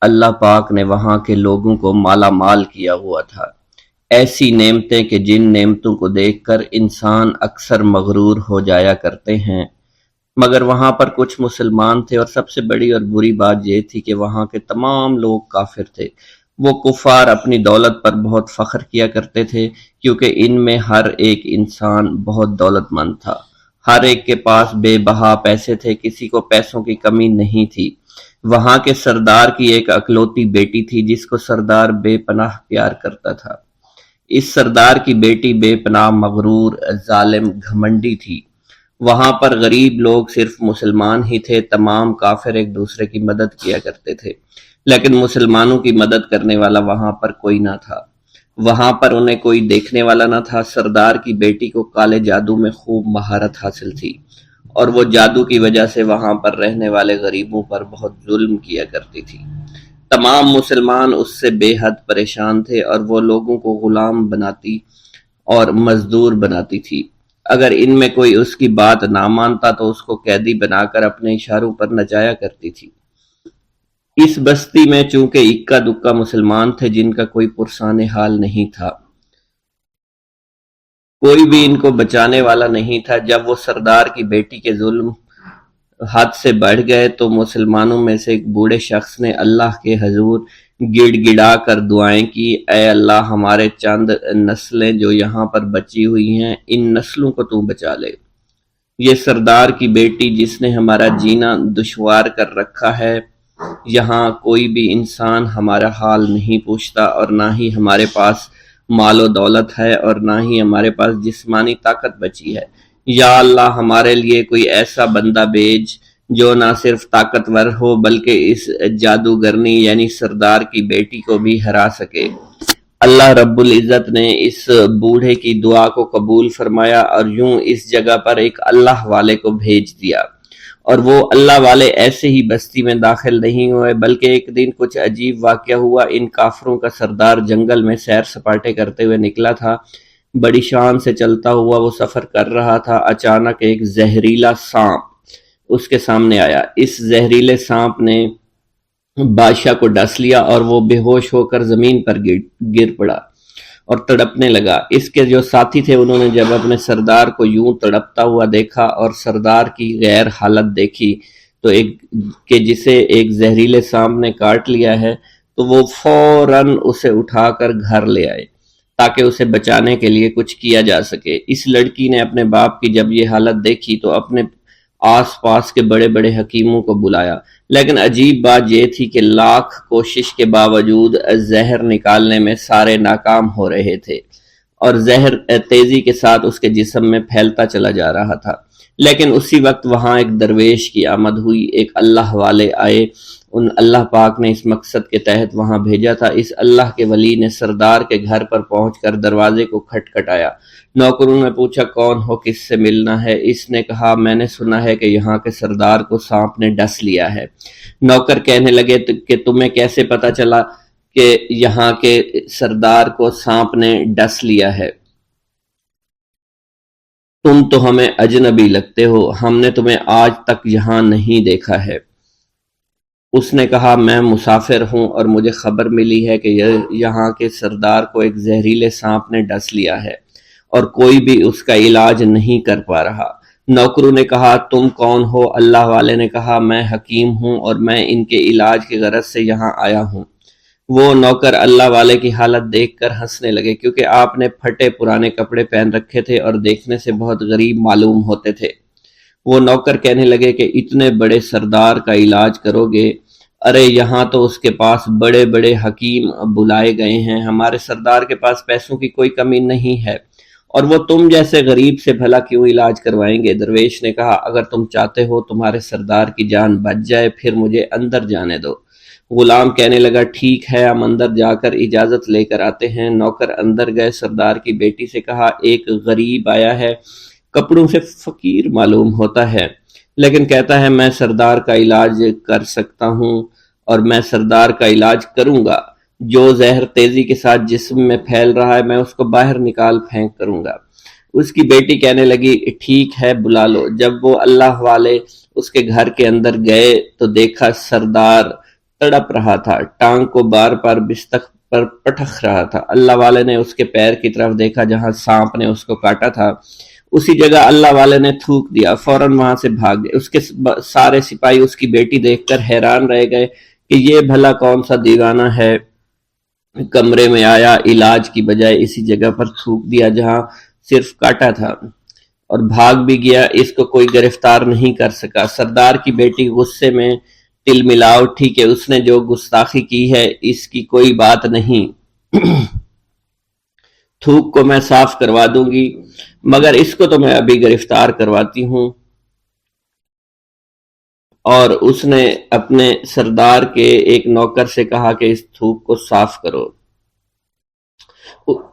اللہ پاک نے وہاں کے لوگوں کو مالا مال کیا ہوا تھا۔ ایسی نعمتیں کہ جن نعمتوں کو دیکھ کر انسان اکثر مغرور ہو جایا کرتے ہیں، مگر وہاں پر کچھ مسلمان تھے اور سب سے بڑی اور بری بات یہ تھی کہ وہاں کے تمام لوگ کافر تھے۔ وہ کفار اپنی دولت پر بہت فخر کیا کرتے تھے کیونکہ ان میں ہر ایک انسان بہت دولت مند تھا، ہر ایک کے پاس بے بہا پیسے تھے، کسی کو پیسوں کی کمی نہیں تھی۔ وہاں کے سردار کی ایک اکلوتی بیٹی تھی جس کو سردار بے پناہ پیار کرتا تھا۔ اس سردار کی بیٹی بے پناہ مغرور، ظالم، گھمنڈی تھی۔ وہاں پر غریب لوگ صرف مسلمان ہی تھے، تمام کافر ایک دوسرے کی مدد کیا کرتے تھے، لیکن مسلمانوں کی مدد کرنے والا وہاں پر کوئی نہ تھا۔ وہاں پر انہیں کوئی دیکھنے والا نہ تھا۔ سردار کی بیٹی کو کالے جادو میں خوب مہارت حاصل تھی اور وہ جادو کی وجہ سے وہاں پر رہنے والے غریبوں پر بہت ظلم کیا کرتی تھی۔ تمام مسلمان اس سے بے حد پریشان تھے اور وہ لوگوں کو غلام بناتی اور مزدور بناتی تھی۔ اگر ان میں کوئی اس کی بات نہ مانتا تو اس کو قیدی بنا کر اپنے اشاروں پر نچایا کرتی تھی۔ اس بستی میں چونکہ اکا دکا مسلمان تھے جن کا کوئی پرسان حال نہیں تھا، کوئی بھی ان کو بچانے والا نہیں تھا۔ جب وہ سردار کی بیٹی کے ظلم حد سے بڑھ گئے تو مسلمانوں میں سے ایک بوڑھے شخص نے اللہ کے حضور گڑ گڑا کر دعائیں کی، اے اللہ ہمارے چند نسلیں جو یہاں پر بچی ہوئی ہیں، ان نسلوں کو تو بچا لے۔ یہ سردار کی بیٹی جس نے ہمارا جینا دشوار کر رکھا ہے، یہاں کوئی بھی انسان ہمارا حال نہیں پوچھتا، اور نہ ہی ہمارے پاس مال و دولت ہے، اور نہ ہی ہمارے پاس جسمانی طاقت بچی ہے۔ یا اللہ ہمارے لیے کوئی ایسا بندہ بھیج جو نہ صرف طاقتور ہو بلکہ اس جادوگرنی یعنی سردار کی بیٹی کو بھی ہرا سکے۔ اللہ رب العزت نے اس بوڑھے کی دعا کو قبول فرمایا اور یوں اس جگہ پر ایک اللہ والے کو بھیج دیا، اور وہ اللہ والے ایسے ہی بستی میں داخل نہیں ہوئے بلکہ ایک دن کچھ عجیب واقعہ ہوا۔ ان کافروں کا سردار جنگل میں سیر سپاٹے کرتے ہوئے نکلا تھا، بڑی شان سے چلتا ہوا وہ سفر کر رہا تھا۔ اچانک ایک زہریلا سانپ اس کے سامنے آیا۔ اس زہریلے سانپ نے بادشاہ کو ڈس لیا اور وہ بے ہوش ہو کر زمین پر گر پڑا اور تڑپنے لگا۔ اس کے جو ساتھی تھے انہوں نے جب اپنے سردار کو یوں تڑپتا ہوا دیکھا اور سردار کی غیر حالت دیکھی تو کہ جسے ایک زہریلے سانپ نے کاٹ لیا ہے، تو وہ فوراً اسے اٹھا کر گھر لے آئے تاکہ اسے بچانے کے لیے کچھ کیا جا سکے۔ اس لڑکی نے اپنے باپ کی جب یہ حالت دیکھی تو اپنے آس پاس کے بڑے بڑے حکیموں کو بلایا، لیکن عجیب بات یہ تھی کہ لاکھ کوشش کے باوجود زہر نکالنے میں سارے ناکام ہو رہے تھے اور زہر تیزی کے ساتھ اس کے جسم میں پھیلتا چلا جا رہا تھا۔ لیکن اسی وقت وہاں ایک درویش کی آمد ہوئی، ایک اللہ والے آئے، ان اللہ پاک نے اس مقصد کے تحت وہاں بھیجا تھا۔ اس اللہ کے ولی نے سردار کے گھر پر پہنچ کر دروازے کو کھٹکھٹایا۔ نوکروں نے پوچھا کون ہو، کس سے ملنا ہے؟ اس نے کہا میں نے سنا ہے کہ یہاں کے سردار کو سانپ نے ڈس لیا ہے۔ نوکر کہنے لگے کہ تمہیں کیسے پتا چلا کہ یہاں کے سردار کو سانپ نے ڈس لیا ہے؟ تم تو ہمیں اجنبی لگتے ہو، ہم نے تمہیں آج تک یہاں نہیں دیکھا ہے۔ اس نے کہا میں مسافر ہوں اور مجھے خبر ملی ہے کہ یہاں کے سردار کو ایک زہریلے سانپ نے ڈس لیا ہے اور کوئی بھی اس کا علاج نہیں کر پا رہا۔ نوکروں نے کہا تم کون ہو؟ اللہ والے نے کہا میں حکیم ہوں اور میں ان کے علاج کی غرض سے یہاں آیا ہوں۔ وہ نوکر اللہ والے کی حالت دیکھ کر ہنسنے لگے کیونکہ آپ نے پھٹے پرانے کپڑے پہن رکھے تھے اور دیکھنے سے بہت غریب معلوم ہوتے تھے۔ وہ نوکر کہنے لگے کہ اتنے بڑے سردار کا علاج کرو گے؟ ارے یہاں تو اس کے پاس بڑے بڑے حکیم بلائے گئے ہیں، ہمارے سردار کے پاس پیسوں کی کوئی کمی نہیں ہے، اور وہ تم جیسے غریب سے بھلا کیوں علاج کروائیں گے؟ درویش نے کہا اگر تم چاہتے ہو تمہارے سردار کی جان بچ جائے پھر مجھے اندر جانے دو۔ غلام کہنے لگا ٹھیک ہے ہم اندر جا کر اجازت لے کر آتے ہیں۔ نوکر اندر گئے، سردار کی بیٹی سے کہا ایک غریب آیا ہے، کپڑوں سے فقیر معلوم ہوتا ہے لیکن کہتا ہے میں سردار کا علاج کر سکتا ہوں اور میں سردار کا علاج کروں گا۔ جو زہر تیزی کے ساتھ جسم میں پھیل رہا ہے میں اس کو باہر نکال پھینک کروں گا۔ اس کی بیٹی کہنے لگی ٹھیک ہے بلا لو۔ جب وہ اللہ والے اس کے گھر کے اندر گئے تو دیکھا سردار تڑپ رہا تھا، ٹانگ کو بار بار بستر پر پٹخ رہا تھا۔ اللہ والے نے اس کے پیر کی طرف دیکھا جہاں سانپ نے اس کو کاٹا تھا، اسی جگہ اللہ والے نے تھوک دیا، فوراً وہاں سے بھاگ گئے۔ اس کے سارے سپاہی اس کی بیٹی دیکھ کر حیران رہ گئے کہ یہ بھلا کون سا دیوانہ ہے، کمرے میں آیا، علاج کی بجائے اسی جگہ پر تھوک دیا جہاں صرف کاٹا تھا، اور بھاگ بھی گیا، اس کو کوئی گرفتار نہیں کر سکا۔ سردار کی بیٹی غصے میں تل ملا اٹھی کہ اس نے جو گستاخی کی ہے اس کی کوئی بات نہیں، تھوک کو میں صاف کروا دوں گی، مگر اس کو تو میں ابھی گرفتار کرواتی ہوں۔ اور اس نے اپنے سردار کے ایک نوکر سے کہا کہ اس تھوک کو صاف کرو۔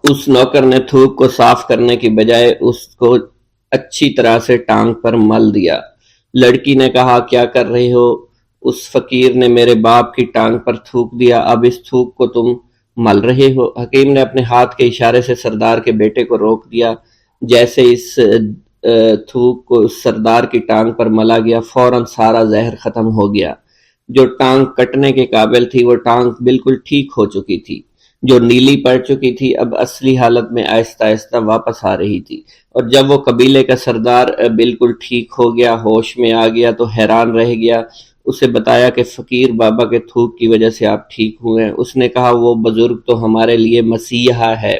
اس نوکر نے تھوک کو صاف کرنے کی بجائے اس کو اچھی طرح سے ٹانگ پر مل دیا۔ لڑکی نے کہا کیا کر رہے ہو؟ اس فقیر نے میرے باپ کی ٹانگ پر تھوک دیا، اب اس تھوک کو تم مل رہے ہو؟ حکیم نے اپنے ہاتھ کے اشارے سے سردار کے بیٹے کو روک دیا۔ جیسے اس تھوک کو سردار کی ٹانگ پر ملا گیا فوراً سارا زہر ختم ہو گیا۔ جو ٹانگ کٹنے کے قابل تھی وہ ٹانگ بالکل ٹھیک ہو چکی تھی، جو نیلی پڑ چکی تھی اب اصلی حالت میں آہستہ آہستہ واپس آ رہی تھی، اور جب وہ قبیلے کا سردار بالکل ٹھیک ہو گیا، ہوش میں آ گیا تو حیران رہ گیا۔ اسے بتایا کہ فقیر بابا کے تھوک کی وجہ سے آپ ٹھیک ہوئے۔ اس نے کہا وہ بزرگ تو ہمارے لیے مسیحا ہے،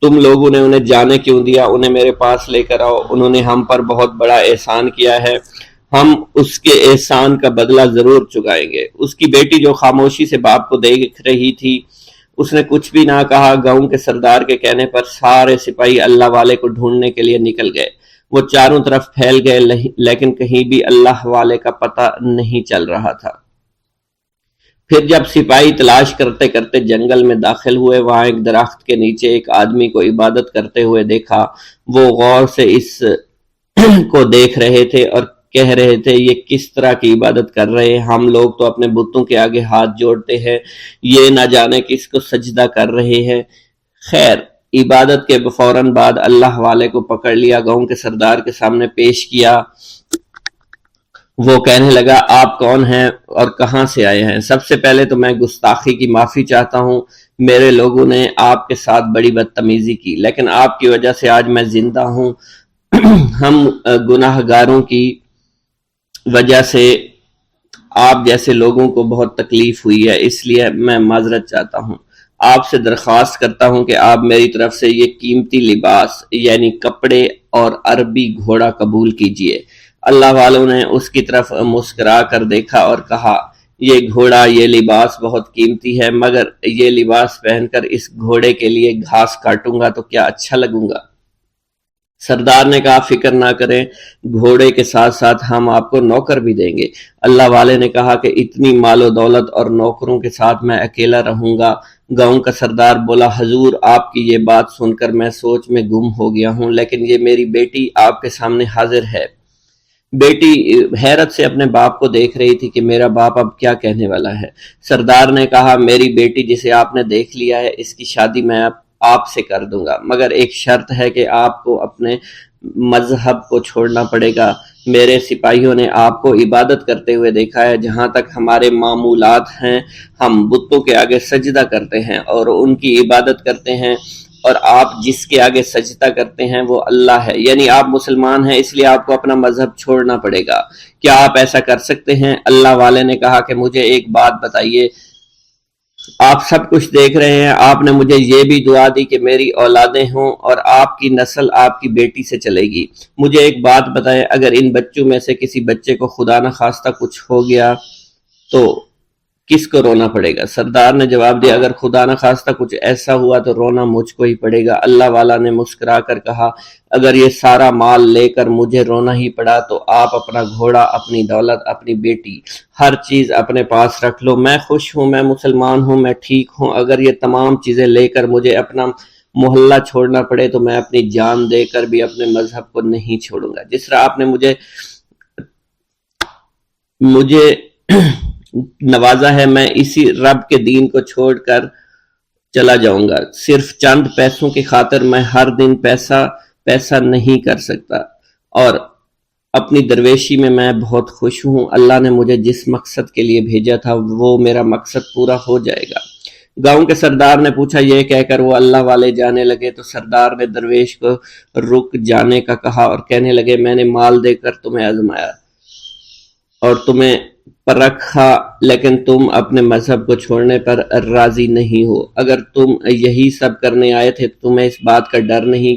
تم لوگوں نے انہیں جانے کیوں دیا؟ انہیں میرے پاس لے کر آؤ، انہوں نے ہم پر بہت بڑا احسان کیا ہے۔ ہم اس کے احسان کا بدلہ ضرور چکائیں گے۔ اس کی بیٹی جو خاموشی سے باپ کو دیکھ رہی تھی، اس نے کچھ بھی نہ کہا۔ گاؤں کے سردار کے کہنے پر سارے سپاہی اللہ والے کو ڈھونڈنے کے لیے نکل گئے۔ وہ چاروں طرف پھیل گئے، لیکن کہیں بھی اللہ والے کا پتہ نہیں چل رہا تھا۔ پھر جب سپاہی تلاش کرتے کرتے جنگل میں داخل ہوئے، وہاں ایک درخت کے نیچے ایک آدمی کو عبادت کرتے ہوئے دیکھا۔ وہ غور سے اس کو دیکھ رہے تھے اور کہہ رہے تھے، یہ کس طرح کی عبادت کر رہے ہیں؟ ہم لوگ تو اپنے بتوں کے آگے ہاتھ جوڑتے ہیں، یہ نہ جانے کس کو سجدہ کر رہے ہیں۔ خیر، عبادت کے فوراً بعد اللہ والے کو پکڑ لیا، گاؤں کے سردار کے سامنے پیش کیا۔ وہ کہنے لگا، آپ کون ہیں اور کہاں سے آئے ہیں؟ سب سے پہلے تو میں گستاخی کی معافی چاہتا ہوں۔ میرے لوگوں نے آپ کے ساتھ بڑی بدتمیزی کی، لیکن آپ کی وجہ سے آج میں زندہ ہوں۔ ہم گناہ گاروں کی وجہ سے آپ جیسے لوگوں کو بہت تکلیف ہوئی ہے، اس لیے میں معذرت چاہتا ہوں۔ آپ سے درخواست کرتا ہوں کہ آپ میری طرف سے یہ قیمتی لباس یعنی کپڑے اور عربی گھوڑا قبول کیجئے۔ اللہ والوں نے اس کی طرف مسکرا کر دیکھا اور کہا، یہ گھوڑا، یہ لباس بہت قیمتی ہے، مگر یہ لباس پہن کر اس گھوڑے کے لیے گھاس کاٹوں گا تو کیا اچھا لگوں گا؟ سردار نے کہا، فکر نہ کریں، گھوڑے کے ساتھ ساتھ ہم آپ کو نوکر بھی دیں گے۔ اللہ والے نے کہا کہ اتنی مال و دولت اور نوکروں کے ساتھ میں اکیلا رہوں گا؟ گاؤں کا سردار بولا، حضور آپ کی یہ بات سن کر میں سوچ میں گم ہو گیا ہوں، لیکن یہ میری بیٹی آپ کے سامنے حاضر ہے۔ بیٹی حیرت سے اپنے باپ کو دیکھ رہی تھی کہ میرا باپ اب کیا کہنے والا ہے۔ سردار نے کہا، میری بیٹی جسے آپ نے دیکھ لیا ہے، اس کی شادی میں آپ سے کر دوں گا، مگر ایک شرط ہے کہ آپ کو اپنے مذہب کو چھوڑنا پڑے گا۔ میرے سپاہیوں نے آپ کو عبادت کرتے ہوئے دیکھا ہے، جہاں تک ہمارے معمولات ہیں ہم بتوں کے آگے سجدہ کرتے ہیں اور ان کی عبادت کرتے ہیں، اور آپ جس کے آگے سجدہ کرتے ہیں وہ اللہ ہے، یعنی آپ مسلمان ہیں، اس لیے آپ کو اپنا مذہب چھوڑنا پڑے گا۔ کیا آپ ایسا کر سکتے ہیں؟ اللہ والے نے کہا کہ مجھے ایک بات بتائیے، آپ سب کچھ دیکھ رہے ہیں، آپ نے مجھے یہ بھی دعا دی کہ میری اولادیں ہوں اور آپ کی نسل آپ کی بیٹی سے چلے گی۔ مجھے ایک بات بتائیں، اگر ان بچوں میں سے کسی بچے کو خدا نہ خواستہ کچھ ہو گیا تو کس کو رونا پڑے گا؟ سردار نے جواب دیا، اگر خدا نہ خواستہ کچھ ایسا ہوا تو رونا مجھ کو ہی پڑے گا۔ اللہ والا نے مسکرا کر کہا، اگر یہ سارا مال لے کر مجھے رونا ہی پڑا تو آپ اپنا گھوڑا، اپنی دولت، اپنی بیٹی، ہر چیز اپنے پاس رکھ لو۔ میں خوش ہوں، میں مسلمان ہوں، میں ٹھیک ہوں۔ اگر یہ تمام چیزیں لے کر مجھے اپنا محلہ چھوڑنا پڑے تو میں اپنی جان دے کر بھی اپنے مذہب کو نہیں چھوڑوں گا۔ جس طرح آپ نے مجھے نوازا ہے، میں اسی رب کے دین کو چھوڑ کر چلا جاؤں گا۔ صرف چند پیسوں کی خاطر میں ہر دن پیسہ نہیں کر سکتا، اور اپنی درویشی میں بہت خوش ہوں۔ اللہ نے مجھے جس مقصد کے لیے بھیجا تھا وہ میرا مقصد پورا ہو جائے گا۔ گاؤں کے سردار نے پوچھا، یہ کہہ کر وہ اللہ والے جانے لگے تو سردار نے درویش کو رک جانے کا کہا اور کہنے لگے، میں نے مال دے کر تمہیں آزمایا اور تمہیں پرکھا، لیکن تم اپنے مذہب کو چھوڑنے پر راضی نہیں ہو۔ اگر تم یہی سب کرنے آئے تھے تو تمہیں اس بات کا ڈر نہیں؟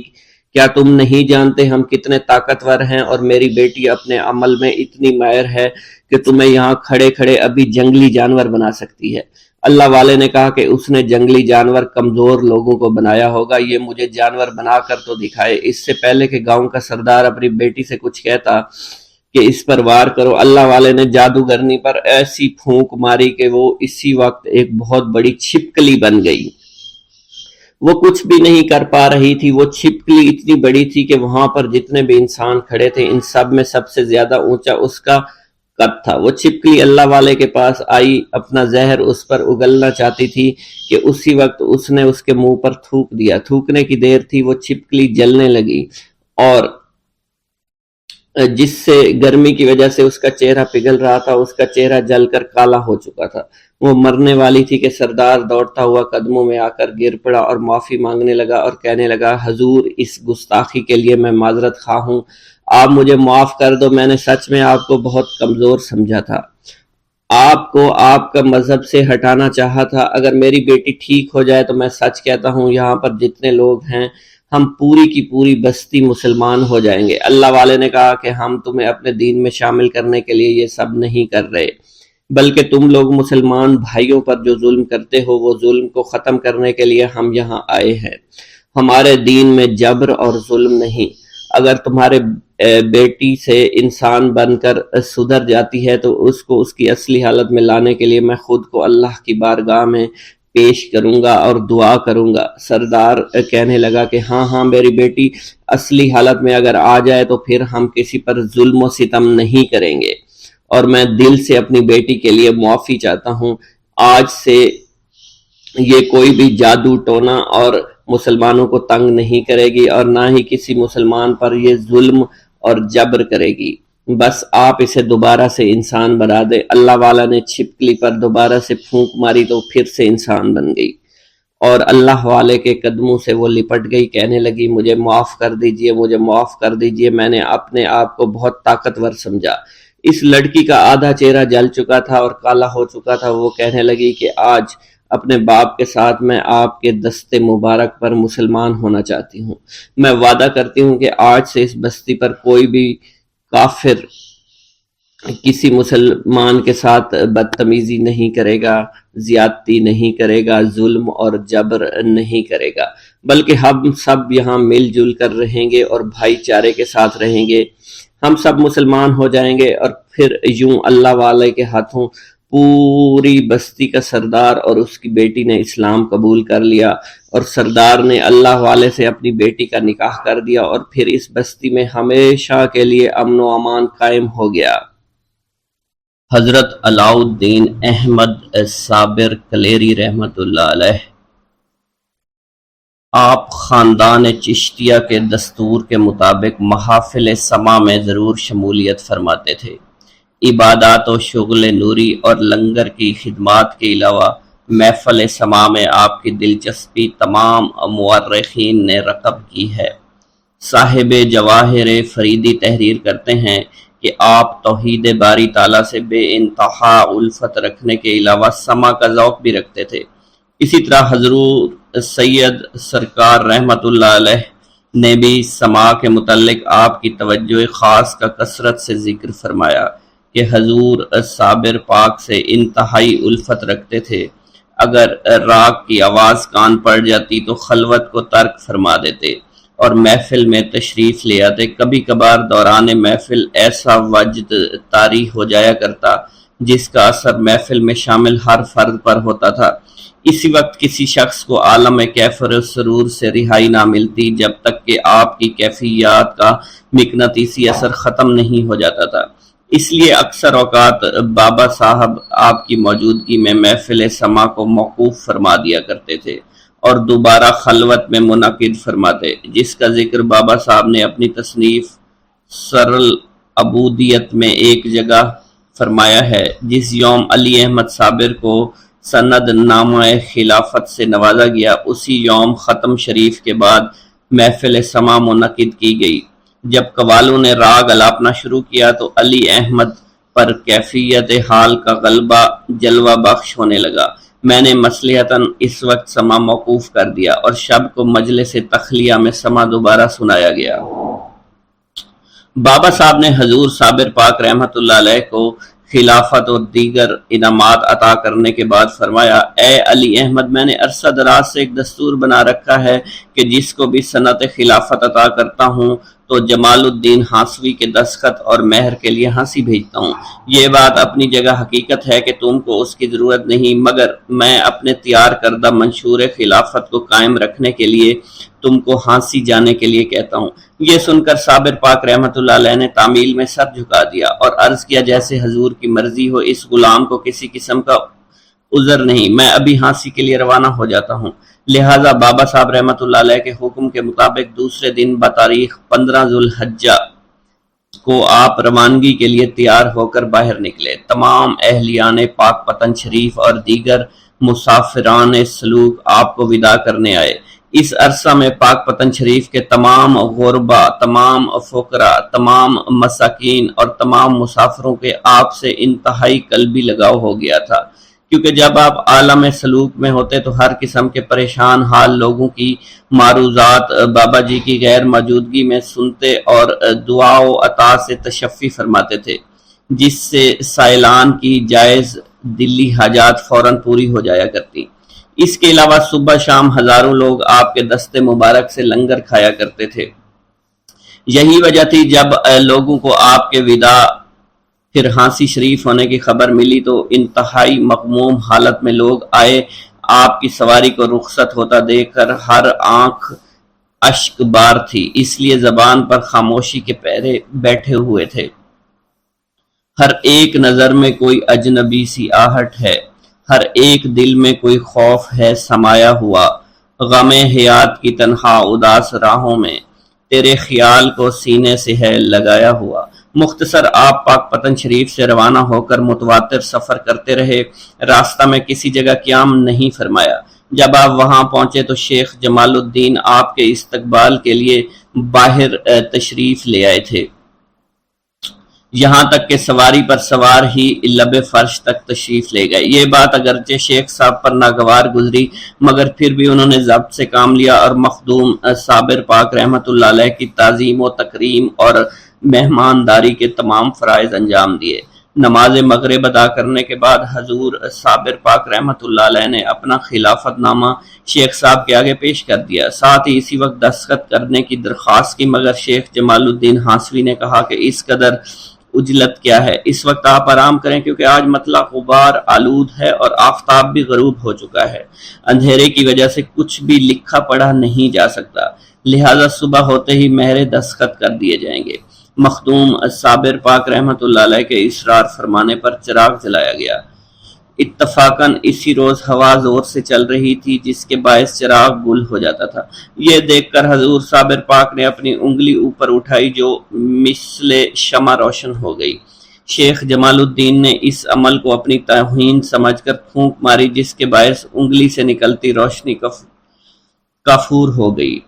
کیا تم نہیں جانتے ہم کتنے طاقتور ہیں، اور میری بیٹی اپنے عمل میں اتنی ماہر ہے کہ تمہیں یہاں کھڑے کھڑے ابھی جنگلی جانور بنا سکتی ہے۔ اللہ والے نے کہا کہ اس نے جنگلی جانور کمزور لوگوں کو بنایا ہوگا، یہ مجھے جانور بنا کر تو دکھائے۔ اس سے پہلے کہ گاؤں کا سردار اپنی بیٹی سے کچھ کہتا کہ اس پر وار کرو، اللہ والے نے جادوگرنی پر ایسی پھونک ماری کہ وہ اسی وقت ایک بہت بڑی چھپکلی بن گئی۔ وہ کچھ بھی نہیں کر پا رہی تھی، وہ چھپکلی اتنی بڑی تھی کہ وہاں پر جتنے بھی انسان کھڑے تھے ان سب میں سب سے زیادہ اونچا اس کا قد تھا۔ وہ چھپکلی اللہ والے کے پاس آئی، اپنا زہر اس پر اگلنا چاہتی تھی کہ اسی وقت اس نے اس کے منہ پر تھوک دیا۔ تھوکنے کی دیر تھی، وہ چھپکلی جلنے لگی اور جس سے گرمی کی وجہ سے اس کا چہرہ پگھل رہا تھا، اس کا چہرہ جل کر کالا ہو چکا تھا۔ وہ مرنے والی تھی کہ سردار دوڑتا ہوا قدموں میں آ کر گر پڑا اور معافی مانگنے لگا اور کہنے لگا، حضور اس گستاخی کے لیے میں معذرت خواہ ہوں، آپ مجھے معاف کر دو، میں نے سچ میں آپ کو بہت کمزور سمجھا تھا، آپ کو آپ کا مذہب سے ہٹانا چاہا تھا۔ اگر میری بیٹی ٹھیک ہو جائے تو میں سچ کہتا ہوں یہاں پر جتنے لوگ ہیں ہم پوری کی پوری بستی مسلمان ہو جائیں گے۔ اللہ والے نے کہا کہ ہم تمہیں اپنے دین میں شامل کرنے کے لیے یہ سب نہیں کر رہے، بلکہ تم لوگ مسلمان بھائیوں پر جو ظلم کرتے ہو وہ ظلم کو ختم کرنے کے لیے ہم یہاں آئے ہیں۔ ہمارے دین میں جبر اور ظلم نہیں۔ اگر تمہارے بیٹی سے انسان بن کر سدھر جاتی ہے تو اس کو اس کی اصلی حالت میں لانے کے لیے میں خود کو اللہ کی بارگاہ میں پیش کروں گا اور دعا کروں گا۔ سردار کہنے لگا کہ ہاں میری بیٹی اصلی حالت میں اگر آ جائے تو پھر ہم کسی پر ظلم و ستم نہیں کریں گے، اور میں دل سے اپنی بیٹی کے لیے معافی چاہتا ہوں۔ آج سے یہ کوئی بھی جادو ٹونا اور مسلمانوں کو تنگ نہیں کرے گی، اور نہ ہی کسی مسلمان پر یہ ظلم اور جبر کرے گی۔ بس آپ اسے دوبارہ سے انسان بنا دے۔ اللہ والا نے چھپکلی پر دوبارہ سے پھونک ماری تو پھر سے انسان بن گئی، اور اللہ والے کے قدموں سے وہ لپٹ گئی، کہنے لگی مجھے معاف کر دیجئے، مجھے معاف کر دیجئے، میں نے اپنے آپ کو بہت طاقتور سمجھا۔ اس لڑکی کا آدھا چہرہ جل چکا تھا اور کالا ہو چکا تھا۔ وہ کہنے لگی کہ آج اپنے باپ کے ساتھ میں آپ کے دست مبارک پر مسلمان ہونا چاہتی ہوں۔ میں وعدہ کرتی ہوں کہ آج سے اس بستی پر کوئی بھی کافر کسی مسلمان کے ساتھ بدتمیزی نہیں کرے گا، زیادتی نہیں کرے گا، ظلم اور جبر نہیں کرے گا، بلکہ ہم سب یہاں مل جل کر رہیں گے اور بھائی چارے کے ساتھ رہیں گے۔ ہم سب مسلمان ہو جائیں گے، اور پھر یوں اللہ والے کے ہاتھوں پوری بستی کا سردار اور اس کی بیٹی نے اسلام قبول کر لیا، اور سردار نے اللہ والے سے اپنی بیٹی کا نکاح کر دیا، اور پھر اس بستی میں ہمیشہ کے لیے امن و امان قائم ہو گیا۔ حضرت علاء الدین احمد صابر کلیری رحمۃ اللہ علیہ، آپ خاندان چشتیہ کے دستور کے مطابق محافل سما میں ضرور شمولیت فرماتے تھے۔ عبادات و شغل نوری اور لنگر کی خدمات کے علاوہ محفل سما میں آپ کی دلچسپی تمام مورخین نے رقم کی ہے۔ صاحب جواہر فریدی تحریر کرتے ہیں کہ آپ توحید باری تعالیٰ سے بے انتہا الفت رکھنے کے علاوہ سما کا ذوق بھی رکھتے تھے۔ اسی طرح حضور سید سرکار رحمت اللہ علیہ نے بھی سما کے متعلق آپ کی توجہ خاص کا کثرت سے ذکر فرمایا کہ حضور صابر پاک سے انتہائی الفت رکھتے تھے۔ اگر راگ کی آواز کان پڑ جاتی تو خلوت کو ترک فرما دیتے اور محفل میں تشریف لے آتے۔ کبھی کبھار دوران محفل ایسا وجد طاری ہو جایا کرتا جس کا اثر محفل میں شامل ہر فرد پر ہوتا تھا۔ اسی وقت کسی شخص کو عالم کیف و سرور سے رہائی نہ ملتی جب تک کہ آپ کی کیفیات کا مقناطیسی اثر ختم نہیں ہو جاتا تھا۔ اس لیے اکثر اوقات بابا صاحب آپ کی موجودگی میں محفل سما کو موقوف فرما دیا کرتے تھے اور دوبارہ خلوت میں منعقد فرماتے، جس کا ذکر بابا صاحب نے اپنی تصنیف سرل عبودیت میں ایک جگہ فرمایا ہے۔ جس یوم علی احمد صابر کو سند نامہ خلافت سے نوازا گیا، اسی یوم ختم شریف کے بعد محفل سما منعقد کی گئی۔ جب قوالوں نے راگ الاپنا شروع کیا تو علی احمد پر کیفیت حال کا غلبہ جلوہ بخش ہونے لگا۔ میں نے مصلحتاً اس وقت سما موقوف کر دیا اور شب کو مجلس تخلیہ میں سما دوبارہ سنایا گیا۔ بابا صاحب نے حضور صابر پاک رحمت اللہ علیہ کو خلافت اور دیگر انعامات عطا کرنے کے بعد فرمایا، اے علی احمد، میں نے عرصہ دراز سے ایک دستور بنا رکھا ہے کہ جس کو بھی سنت خلافت عطا کرتا ہوں تو جمال الدین ہانسوی کے دستخط اور مہر کے لیے ہانسی بھیجتا ہوں۔ یہ بات اپنی جگہ حقیقت ہے کہ تم کو اس کی ضرورت نہیں، مگر میں اپنے تیار کردہ منشور خلافت کو قائم رکھنے کے لیے تم کو ہانسی جانے کے لیے کہتا ہوں۔ یہ سن کر صابر پاک رحمت اللہ علیہ نے تعمیل میں سر جھکا دیا اور عرض کیا، جیسے حضور کی مرضی ہو، اس غلام کو کسی قسم کا عذر نہیں، میں ابھی ہانسی کے لیے روانہ ہو جاتا ہوں۔ لہٰذا بابا صاحب رحمت اللہ علیہ کے حکم کے مطابق دوسرے دن بتاریخ 15 ذوالحجہ کو آپ روانگی کے لیے تیار ہو کر باہر نکلے۔ تمام اہلیان پاک پتن شریف اور دیگر مسافران سلوک آپ کو وداع کرنے آئے۔ اس عرصہ میں پاک پتن شریف کے تمام غربا، تمام فقراء، تمام مساکین اور تمام مسافروں کے آپ سے انتہائی قلبی لگاؤ ہو گیا تھا۔ کیونکہ جب آپ عالم سلوک میں ہوتے تو ہر قسم کے پریشان حال لوگوں کی معروضات بابا جی کی غیر موجودگی میں سنتے اور دعا و عطا سے تشفی فرماتے تھے، جس سے سائلان کی جائز دلی حاجات فوراً پوری ہو جایا کرتی۔ اس کے علاوہ صبح شام ہزاروں لوگ آپ کے دست مبارک سے لنگر کھایا کرتے تھے۔ یہی وجہ تھی جب لوگوں کو آپ کے وداع پھر ہانسی شریف ہونے کی خبر ملی تو انتہائی مغموم حالت میں لوگ آئے، آپ کی سواری کو رخصت ہوتا دیکھ کر ہر آنکھ اشک بار تھی، اس لیے زبان پر خاموشی کے پہرے بیٹھے ہوئے تھے۔ ہر ایک نظر میں کوئی اجنبی سی آہٹ ہے، ہر ایک دل میں کوئی خوف ہے سمایا ہوا، غم حیات کی تنہا اداس راہوں میں تیرے خیال کو سینے سے ہے لگایا ہوا۔ مختصر آپ پاک پتن شریف سے روانہ ہو کر متواتر سفر کرتے رہے، راستہ میں کسی جگہ قیام نہیں فرمایا۔ جب آپ وہاں پہنچے تو شیخ جمال الدین آپ کے استقبال کے لیے باہر تشریف لے آئے تھے، یہاں تک کہ سواری پر سوار ہی لب فرش تک تشریف لے گئے۔ یہ بات اگرچہ شیخ صاحب پر ناگوار گزری، مگر پھر بھی انہوں نے ضبط سے کام لیا اور مخدوم صابر پاک رحمۃ اللہ علیہ کی تعظیم و تکریم اور مہمانداری کے تمام فرائض انجام دیے۔ نماز مغرب ادا کرنے کے بعد حضور صابر پاک رحمۃ اللہ علیہ نے اپنا خلافت نامہ شیخ صاحب کے آگے پیش کر دیا، ساتھ ہی اسی وقت دستخط کرنے کی درخواست کی، مگر شیخ جمال الدین ہانسوی نے کہا کہ اس قدر عجلت کیا ہے، اس وقت آپ آرام کریں کیونکہ آج مطلع غبار آلود ہے اور آفتاب بھی غروب ہو چکا ہے، اندھیرے کی وجہ سے کچھ بھی لکھا پڑھا نہیں جا سکتا، لہذا صبح ہوتے ہی مہر دستخط کر دیے جائیں گے۔ مخدوم صابر پاک رحمۃ اللہ علیہ کے اصرار فرمانے پر چراغ جلایا گیا۔ اتفاقاً اسی روز ہوا زور سے چل رہی تھی جس کے باعث چراغ گل ہو جاتا تھا۔ یہ دیکھ کر حضور صابر پاک نے اپنی انگلی اوپر اٹھائی جو مثل شمع روشن ہو گئی۔ شیخ جمال الدین نے اس عمل کو اپنی توہین سمجھ کر پھونک ماری جس کے باعث انگلی سے نکلتی روشنی کافور ہو گئی۔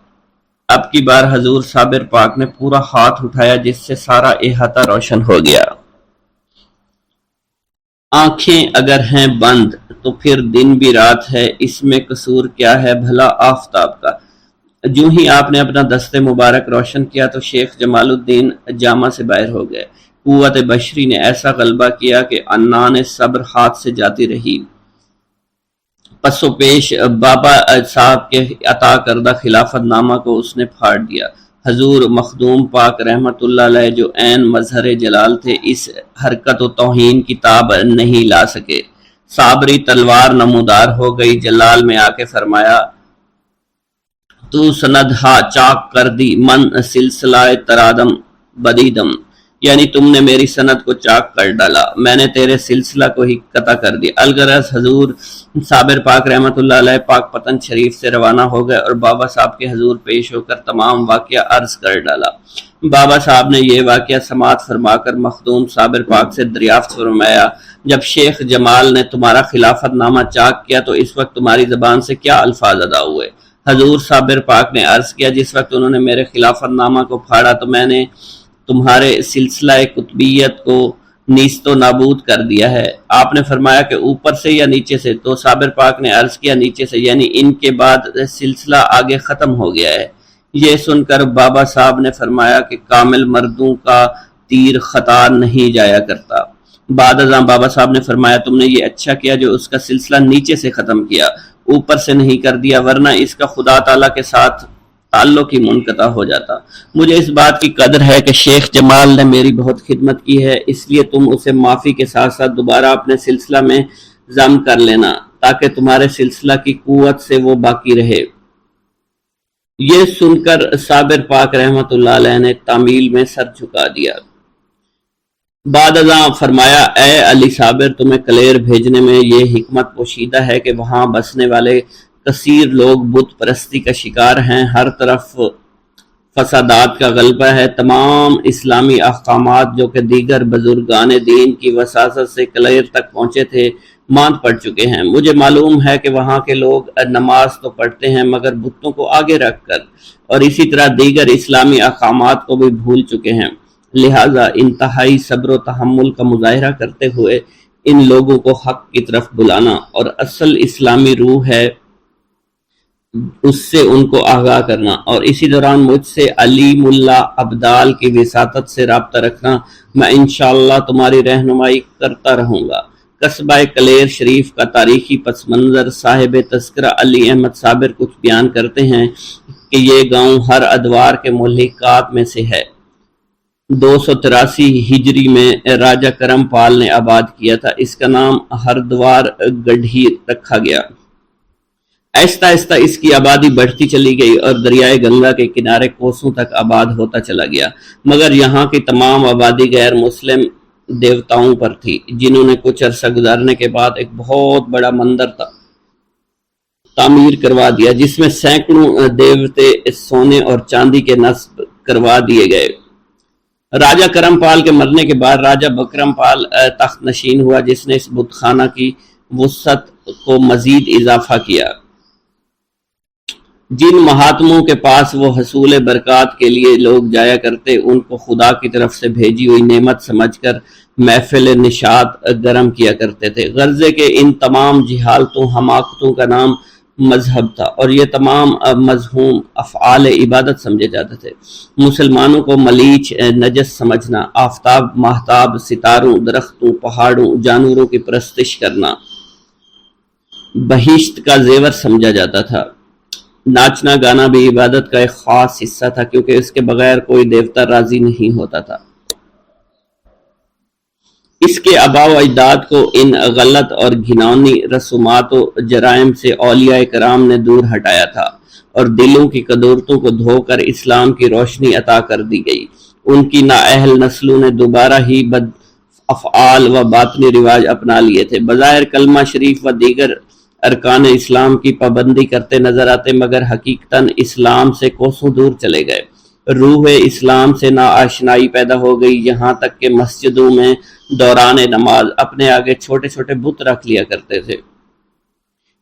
اب کی بار حضور صابر پاک نے پورا ہاتھ اٹھایا جس سے سارا احاطہ روشن ہو گیا۔ آنکھیں اگر ہیں بند تو پھر دن بھی رات ہے، اس میں قصور کیا ہے بھلا آفتاب کا۔ جو ہی آپ نے اپنا دست مبارک روشن کیا تو شیخ جمال الدین جامع سے باہر ہو گئے۔ قوت بشری نے ایسا غلبہ کیا کہ عنان صبر ہاتھ سے جاتی رہی۔ پس و پیش بابا صاحب کے عطا کردہ خلافت نامہ کو اس نے پھاڑ دیا۔ حضور مخدوم پاک رحمت اللہ علیہ جو عین مظہر جلال تھے اس حرکت و توہین کی تاب نہیں لا سکے، صابری تلوار نمودار ہو گئی، جلال میں آ کے فرمایا تو سندھا چاک کر دی من سلسلہ ترادم بدیدم، یعنی تم نے میری سند کو چاک کر ڈالا، میں نے تیرے سلسلہ کو ہی قطع کر دیا۔ الغرض حضور صابر پاک رحمت اللہ علیہ پاک پتن شریف سے روانہ ہو گئے اور بابا صاحب کے حضور پیش ہو کر تمام واقعہ عرض کر ڈالا۔ بابا صاحب نے یہ واقعہ سماعت فرما کر مخدوم صابر پاک سے دریافت فرمایا، جب شیخ جمال نے تمہارا خلافت نامہ چاک کیا تو اس وقت تمہاری زبان سے کیا الفاظ ادا ہوئے؟ حضور صابر پاک نے عرض کیا، جس وقت انہوں نے میرے خلافت نامہ کو پھاڑا تو میں نے تمہارے سلسلہ قطبیت کو نیست و نابود کر دیا ہے۔ آپ نے فرمایا کہ اوپر سے یا نیچے سے؟ تو صابر پاک نے عرض کیا نیچے سے، یعنی ان کے بعد سلسلہ آگے ختم ہو گیا ہے۔ یہ سن کر بابا صاحب نے فرمایا کہ کامل مردوں کا تیر خطا نہیں جایا کرتا۔ بعد ازاں بابا صاحب نے فرمایا تم نے یہ اچھا کیا جو اس کا سلسلہ نیچے سے ختم کیا، اوپر سے نہیں کر دیا، ورنہ اس کا خدا تعالیٰ کے ساتھ تعلق ہی منقطع ہو جاتا۔ مجھے اس بات کی قدر ہے کہ شیخ جمال نے میری بہت خدمت کی ہے، اس لیے تم اسے معافی کے ساتھ ساتھ دوبارہ اپنے سلسلہ میں ضم کر لینا تاکہ تمہارے سلسلہ کی قوت سے وہ باقی رہے۔ یہ سن کر صابر پاک رحمت اللہ علیہ نے تعمیل میں سر جھکا دیا۔ بعد ازاں فرمایا اے علی صابر، تمہیں کلیر بھیجنے میں یہ حکمت پوشیدہ ہے کہ وہاں بسنے والے کثیر لوگ بت پرستی کا شکار ہیں، ہر طرف فسادات کا غلبہ ہے، تمام اسلامی احکامات جو کہ دیگر بزرگان دین کی وساطت سے کلیر تک پہنچے تھے ماند پڑ چکے ہیں۔ مجھے معلوم ہے کہ وہاں کے لوگ نماز تو پڑھتے ہیں مگر بتوں کو آگے رکھ کر، اور اسی طرح دیگر اسلامی احکامات کو بھی بھول چکے ہیں، لہذا انتہائی صبر و تحمل کا مظاہرہ کرتے ہوئے ان لوگوں کو حق کی طرف بلانا اور اصل اسلامی روح ہے اس سے ان کو آگاہ کرنا، اور اسی دوران مجھ سے علیم اللہ ابدال کی وساطت سے رابطہ رکھنا۔ میں انشاءاللہ تمہاری رہنمائی کرتا رہوں گا۔ قصبہ کلیر شریف کا تاریخی پس منظر صاحب تذکرہ علی احمد صابر کچھ بیان کرتے ہیں کہ یہ گاؤں ہر ادوار کے ملحقات میں سے ہے۔ 283 ہجری میں راجہ کرم پال نے آباد کیا تھا۔ اس کا نام ہردوار گڑھی رکھا گیا۔ آہستہ آہستہ اس کی آبادی بڑھتی چلی گئی اور دریائے گنگا کے کنارے کوسوں تک آباد ہوتا چلا گیا، مگر یہاں کی تمام آبادی غیر مسلم دیوتاؤں پر تھی، جنہوں نے کچھ عرصہ گزارنے کے بعد ایک بہت بڑا مندر تعمیر کروا دیا، جس میں سینکڑوں دیوتے سونے اور چاندی کے نصب کروا دیے گئے۔ راجہ کرم پال کے مرنے کے بعد راجہ بکرم پال تخت نشین ہوا، جس نے اس بت خانہ کی وسعت کو مزید اضافہ کیا۔ جن مہاتموں کے پاس وہ حصول برکات کے لیے لوگ جایا کرتے، ان کو خدا کی طرف سے بھیجی ہوئی نعمت سمجھ کر محفل نشاط گرم کیا کرتے تھے۔ غرضے کے ان تمام جہالتوں حماقتوں کا نام مذہب تھا، اور یہ تمام مذموم افعال عبادت سمجھے جاتے تھے۔ مسلمانوں کو ملیچ نجس سمجھنا، آفتاب، ماہتاب، ستاروں، درختوں، پہاڑوں، جانوروں کی پرستش کرنا بہشت کا زیور سمجھا جاتا تھا۔ ناچنا گانا بھی عبادت کا ایک خاص حصہ تھا، کیونکہ اس کے بغیر کوئی دیوتا راضی نہیں ہوتا تھا۔ اس کے آباء و اجداد کو ان غلط اور گھناؤنی رسومات و جرائم سے اولیاء کرام نے دور ہٹایا تھا، اور دلوں کی قدورتوں کو دھو کر اسلام کی روشنی عطا کر دی گئی۔ ان کی نااہل نسلوں نے دوبارہ ہی بد افعال و باطنی رواج اپنا لیے تھے۔ بظاہر کلمہ شریف و دیگر ارکان اسلام کی پابندی کرتے نظر آتے، مگر حقیقتاً اسلام سے کوسوں دور چلے گئے۔ روح اسلام سے ناآشنائی پیدا ہو گئی، یہاں تک کہ مسجدوں میں دوران نماز اپنے آگے چھوٹے چھوٹے بت رکھ لیا کرتے تھے۔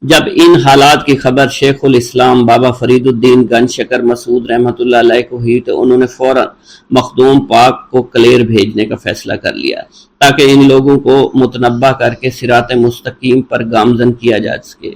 جب ان حالات کی خبر شیخ الاسلام بابا فرید الدین گنج شکر مسعود رحمۃ اللہ علیہ کو ہوئی تو انہوں نے فوراً مخدوم پاک کو کلیر بھیجنے کا فیصلہ کر لیا، تاکہ ان لوگوں کو متنبہ کر کے صراط مستقیم پر گامزن کیا جا سکے،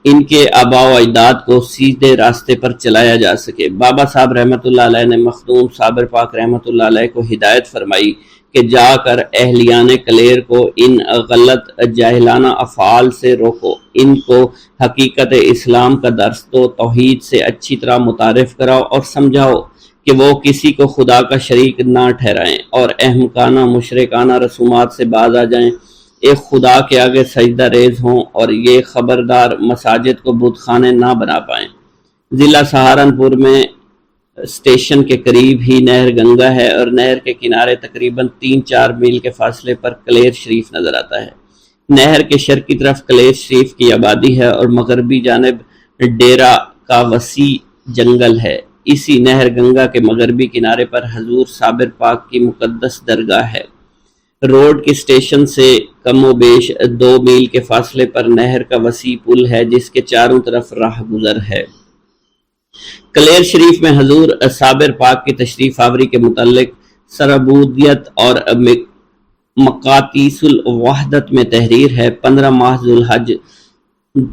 ان کے آباء و اجداد کو سیدھے راستے پر چلایا جا سکے۔ بابا صاحب رحمۃ اللہ علیہ نے مخدوم صابر پاک رحمۃ اللہ علیہ کو ہدایت فرمائی کہ جا کر اہلیان کلیر کو ان غلط جاہلانہ افعال سے روکو، ان کو حقیقت اسلام کا درس دو، توحید سے اچھی طرح متعارف کراؤ اور سمجھاؤ کہ وہ کسی کو خدا کا شریک نہ ٹھہرائیں اور احمقانہ مشرکانہ رسومات سے باز آ جائیں، ایک خدا کے آگے سجدہ ریز ہوں، اور یہ خبردار مساجد کو بت خانے نہ بنا پائیں۔ ضلع سہارنپور میں اسٹیشن کے قریب ہی نہر گنگا ہے، اور نہر کے کنارے تقریباً 3-4 میل کے فاصلے پر کلیر شریف نظر آتا ہے۔ نہر کے شرقی طرف کلیر شریف کی آبادی ہے، اور مغربی جانب ڈیرہ کا وسیع جنگل ہے۔ اسی نہر گنگا کے مغربی کنارے پر حضور صابر پاک کی مقدس درگاہ ہے۔ روڈ کے اسٹیشن سے کم و بیش 2 میل کے فاصلے پر نہر کا وسیع پل ہے، جس کے چاروں طرف راہ گزر ہے۔ کلیر شریف میں حضور صابر پاک کی تشریف آوری کے متعلق سربودیت اور مقاتیس الوحدت میں تحریر ہے۔ 15 ماہ ذوالحج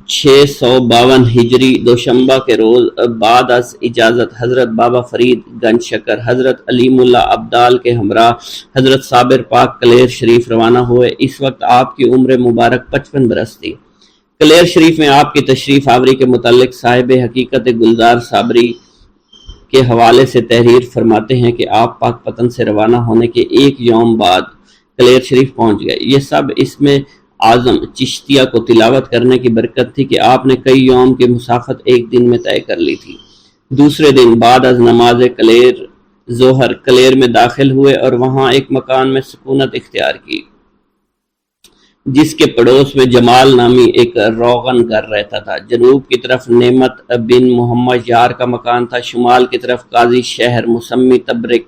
652 ہجری دوشنبہ کے روز بعد از اجازت حضرت بابا فرید گنج شکر حضرت علیم اللہ ابدال کے ہمراہ حضرت صابر پاک کلیر شریف روانہ ہوئے۔ اس وقت آپ کی عمر مبارک 55 برس تھی۔ کلیر شریف میں آپ کی تشریف آوری کے متعلق صاحب حقیقت گلزار صابری کے حوالے سے تحریر فرماتے ہیں کہ آپ پاک پتن سے روانہ ہونے کے 1 یوم بعد کلیر شریف پہنچ گئے۔ یہ سب اس میں اعظم چشتیہ کو تلاوت کرنے کی برکت تھی کہ آپ نے کئی یوم کی مسافت 1 دن میں طے کر لی تھی۔ دوسرے دن بعد از نماز ظہر کلیر میں داخل ہوئے اور وہاں ایک مکان میں سکونت اختیار کی، جس کے پڑوس میں جمال نامی ایک روغن گھر رہتا تھا۔ جنوب کی طرف نعمت بن محمد یار کا مکان تھا، شمال کی طرف قاضی شہر مسمی تبرک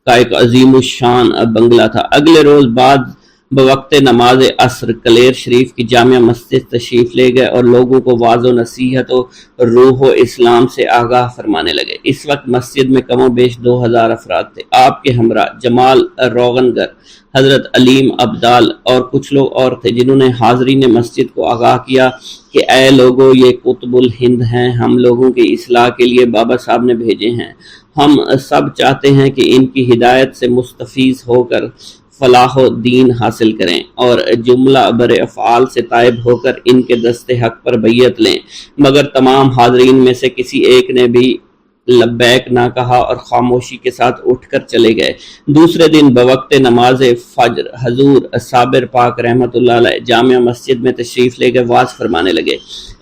کا ایک عظیم الشان بنگلہ تھا۔ اگلے روز بعد بوقت نماز عصر کلیر شریف کی جامع مسجد تشریف لے گئے اور لوگوں کو واعظ و نصیحت و روح و اسلام سے آگاہ فرمانے لگے۔ اس وقت مسجد میں کم و بیش 2000 افراد تھے۔ آپ کے ہمراہ جمال روغن گر حضرت علیم ابدال اور کچھ لوگ اور تھے جنہوں نے حاضرین مسجد کو آگاہ کیا کہ اے لوگو، یہ قطب الہند ہیں، ہم لوگوں کی اصلاح کے لیے بابا صاحب نے بھیجے ہیں۔ ہم سب چاہتے ہیں کہ ان کی ہدایت سے مستفیض ہو کر فلاح و دین حاصل کریں، اور جملہ بر افعال سے تائب ہو کر ان کے دست حق پر بیعت لیں، مگر تمام حاضرین میں سے کسی ایک نے بھی لبیک نہ کہا اور خاموشی کے ساتھ اٹھ کر چلے گئے۔ دوسرے دن بوقت نماز فجر حضور صابر پاک رحمۃ اللہ علیہ جامع مسجد میں تشریف لے کے واعظ فرمانے لگے۔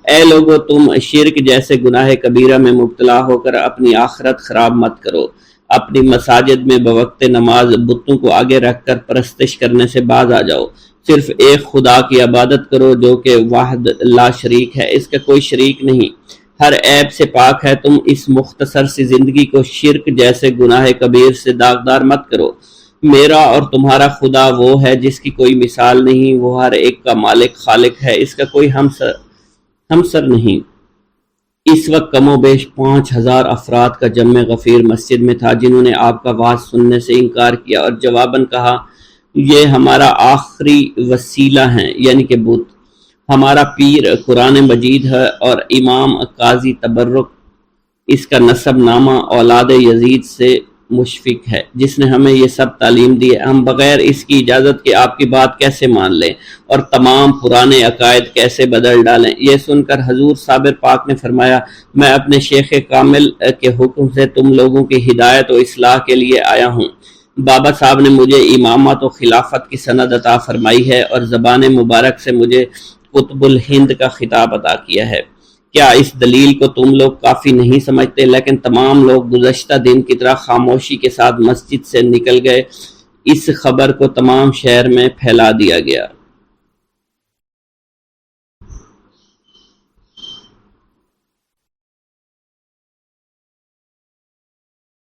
اے لوگو، تم شرک جیسے گناہ کبیرہ میں مبتلا ہو کر اپنی آخرت خراب مت کرو۔ اپنی مساجد میں بوقت نماز بتوں کو آگے رکھ کر پرستش کرنے سے باز آ جاؤ۔ صرف ایک خدا کی عبادت کرو جو کہ واحد لا شریک ہے، اس کا کوئی شریک نہیں، ہر عیب سے پاک ہے۔ تم اس مختصر سی زندگی کو شرک جیسے گناہ کبیر سے داغدار مت کرو۔ میرا اور تمہارا خدا وہ ہے جس کی کوئی مثال نہیں، وہ ہر ایک کا مالک خالق ہے، اس کا کوئی ہمسر نہیں۔ اس وقت کم و بیش 5000 افراد کا جمع غفیر مسجد میں تھا جنہوں نے آپ کا واعظ سننے سے انکار کیا اور جواباً کہا، یہ ہمارا آخری وسیلہ ہیں، یعنی کہ بت۔ ہمارا پیر قرآن مجید ہے اور امام قاضی تبرک اس کا نسب نامہ اولاد یزید سے مشفق ہے جس نے ہمیں یہ سب تعلیم دی ہے۔ ہم بغیر اس کی اجازت کے آپ کی بات کیسے مان لیں اور تمام پرانے عقائد کیسے بدل ڈالیں؟ یہ سن کر حضور صابر پاک نے فرمایا، میں اپنے شیخ کامل کے حکم سے تم لوگوں کی ہدایت و اصلاح کے لیے آیا ہوں۔ بابا صاحب نے مجھے امامت و خلافت کی سند عطا فرمائی ہے اور زبان مبارک سے مجھے قطب الہند کا خطاب عطا کیا ہے۔ کیا اس دلیل کو تم لوگ کافی نہیں سمجھتے؟ لیکن تمام لوگ گزشتہ دن کی طرح خاموشی کے ساتھ مسجد سے نکل گئے۔ اس خبر کو تمام شہر میں پھیلا دیا گیا۔